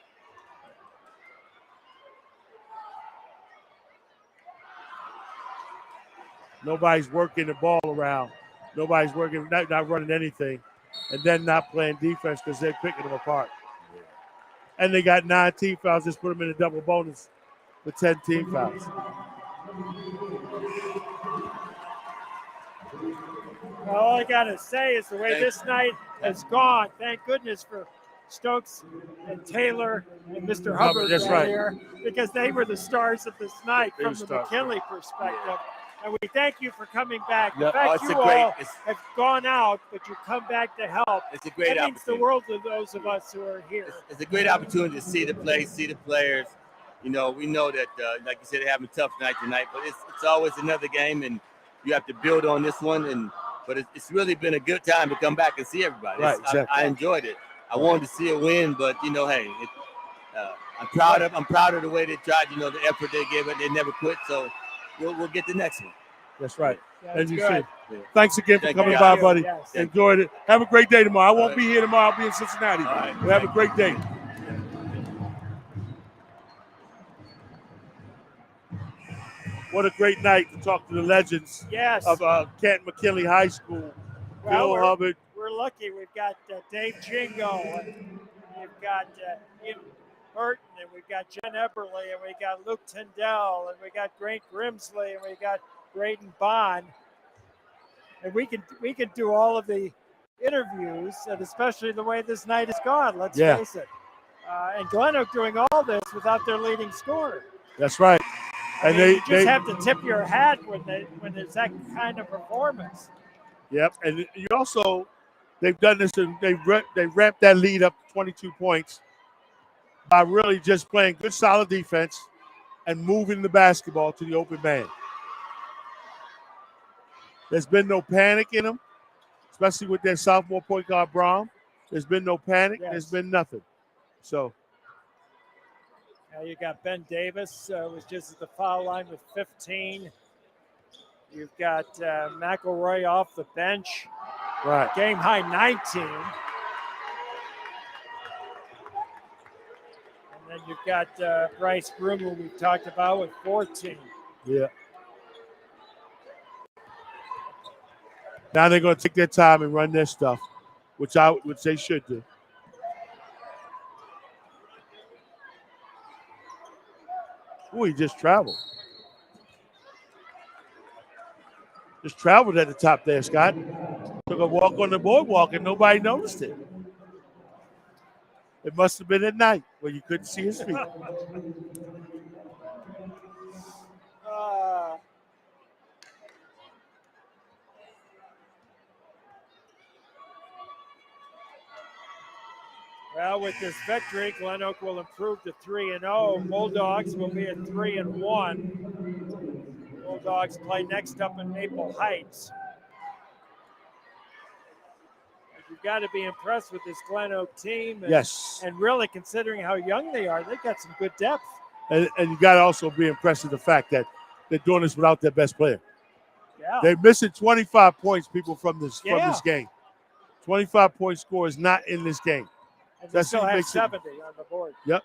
Nobody's working the ball around. Nobody's working, not running anything. And then not playing defense because they're picking them apart. And they got 9 team fouls. Just put them in a double bonus with 10 team fouls. Well, all I got to say is the way this night has gone, thank goodness for Stokes and Taylor and Mr. Hubbard here, because they were the stars of this night from the McKinley perspective. And we thank you for coming back. In fact, you all have gone out, but you come back to help. It's a great opportunity. It means the world to those of us who are here. It's a great opportunity to see the play, see the players. We know that, like you said, they're having a tough night tonight, but it's always another game, and you have to build on this one. But it's really been a good time to come back and see everybody. Right, exactly. I enjoyed it. I wanted to see it win, but hey, I'm proud of the way they tried. The effort they gave it. They never quit. So we'll get the next one. That's right. As you see. Thanks again for coming by, buddy. Yes. Enjoyed it. Have a great day tomorrow. I won't be here tomorrow. I'll be in Cincinnati. Right. We'll have a great day. What a great night to talk to the legends of Canton McKinley High School. Well, Bill Hubbard. We're lucky. We've got Dave Jingo, and we've got Ian Burton, and we've got Jen Eberly, and we got Luke Tyndall, and we got Grant Grimsley, and we got Braden Bond. And we can do all of the interviews, and especially the way this night has gone, let's face it. And Glenoak doing all this without their leading scorer. That's right. And you just have to tip your hat when there's that kind of performance. Yep, and you also, they've done this, and they ramped that lead up to 22 points by really just playing good, solid defense and moving the basketball to the open man. There's been no panic in them, especially with their sophomore point guard, Braum. There's been no panic. Yes. There's been nothing. So Now you got Ben Davis, was just at the foul line with 15. You've got McElroy off the bench. right. Game high 19. And then you've got Bryce Broom, who we've talked about, with 14. Yeah. Now they're going to take their time and run their stuff, which they should do. Ooh, he just traveled. Just traveled at the top there, Scott. Took a walk on the boardwalk and nobody noticed it. It must have been at night where you couldn't see his feet. Well, with this victory, Glenoak will improve to 3-0. Bulldogs will be at 3-1. Bulldogs play next up in Maple Heights. You've got to be impressed with this Glenoak team. And, Yes. And really, considering how young they are, they've got some good depth. And you got to also be impressed with the fact that they're doing this without their best player. Yeah. They're missing 25 points, people, from this game. 25-point score is not in this game. And they That's still what have makes it- 70 on the board. Yep.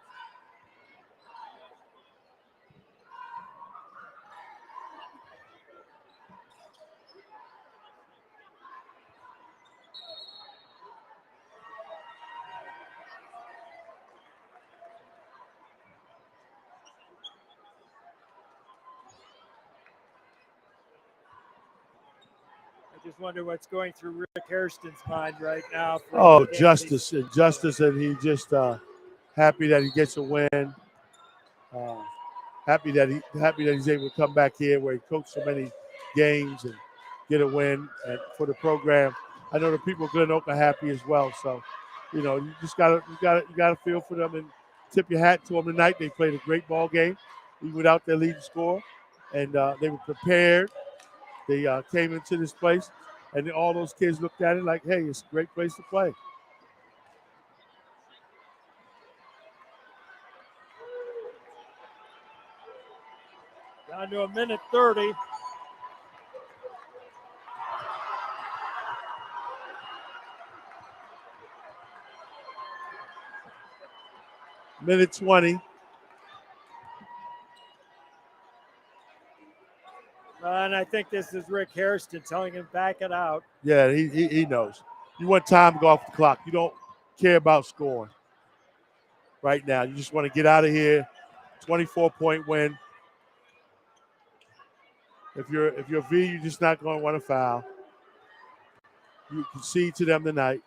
I just wonder what's going through Rick Hairston's mind right now. Oh, justice, and he just happy that he gets a win. Happy that he's able to come back here where he coached so many games and get a win for the program. I know the people of Glenoak are happy as well. So, you just gotta feel for them and tip your hat to them tonight. They played a great ball game, even without their leading score, and they were prepared. They came into this place, and all those kids looked at it like, hey, it's a great place to play. Down to a minute 30. Minute 20. And I think this is Rick Hairston telling him back it out. Yeah, he knows. You want time to go off the clock. You don't care about scoring right now. You just want to get out of here. 24-point win. If you're V, you're just not going to want to foul. You concede to them tonight.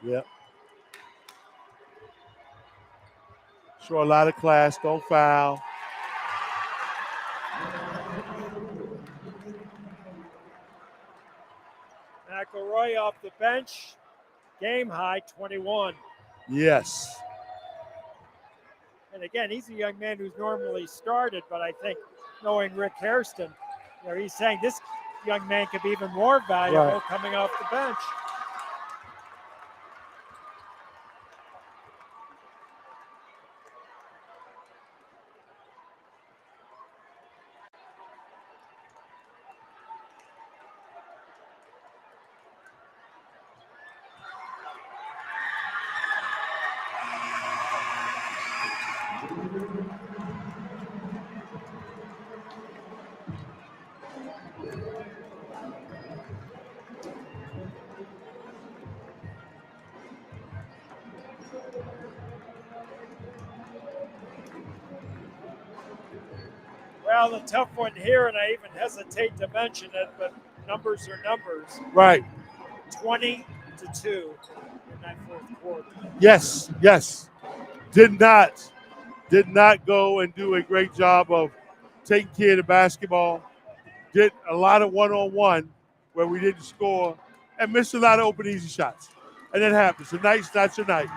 Yep. Show a lot of class. Don't foul. McElroy off the bench. Game high 21. Yes. And again, he's a young man who's normally started, but I think knowing Rick Hairston, he's saying this young man could be even more valuable coming off the bench. Well, a tough one here, and I even hesitate to mention it, but numbers are numbers. Right. 20-2 in that fourth quarter. Yes. Did not go and do a great job of taking care of the basketball. Did a lot of one-on-one where we didn't score, and miss a lot of open, easy shots. And that happens. Tonight's not your night.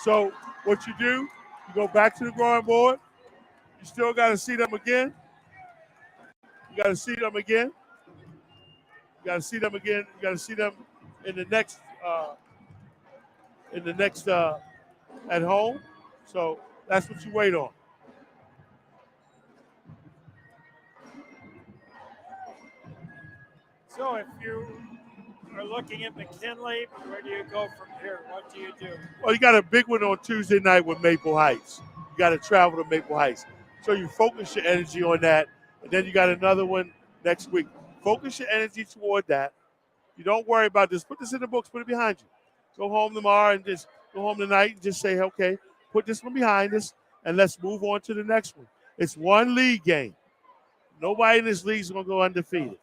So what you do, you go back to the drawing board. You still got to see them again. You got to see them again. You got to see them again. You got to see them in the next at home. So that's what you wait on. So if you are looking at McKinley, where do you go from here? What do you do? Well, you got a big one on Tuesday night with Maple Heights. You got to travel to Maple Heights. So you focus your energy on that. And then you got another one next week. Focus your energy toward that. You don't worry about this. Put this in the books. Put it behind you. Go home tomorrow and just go home tonight and just say, okay, put this one behind us and let's move on to the next one. It's one league game. Nobody in this league is going to go undefeated.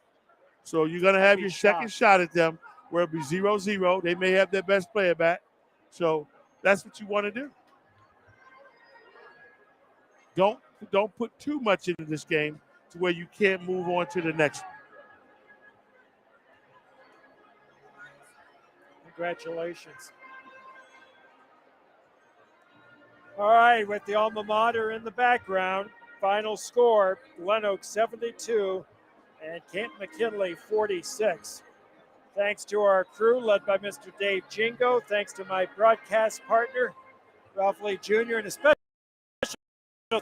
So you're going to have your second shot at them where it'll be 0-0. They may have their best player back. So that's what you want to do. Don't put too much into this game to where you can't move on to the next one. Congratulations. All right, with the alma mater in the background, final score, Glenoak 72 and Canton McKinley 46. Thanks to our crew led by Mr. Dave Jingo. Thanks to my broadcast partner, Ralph Lee Jr. And a special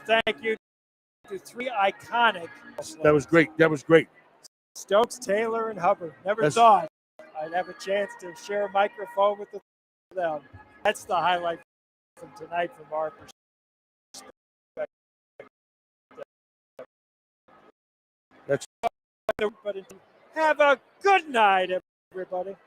thank you to three iconic. That was great. That was great. Stokes, Taylor, and Hubbard. Never thought I'd have a chance to share a microphone with them. That's the highlight from tonight from our perspective. Have a good night, everybody.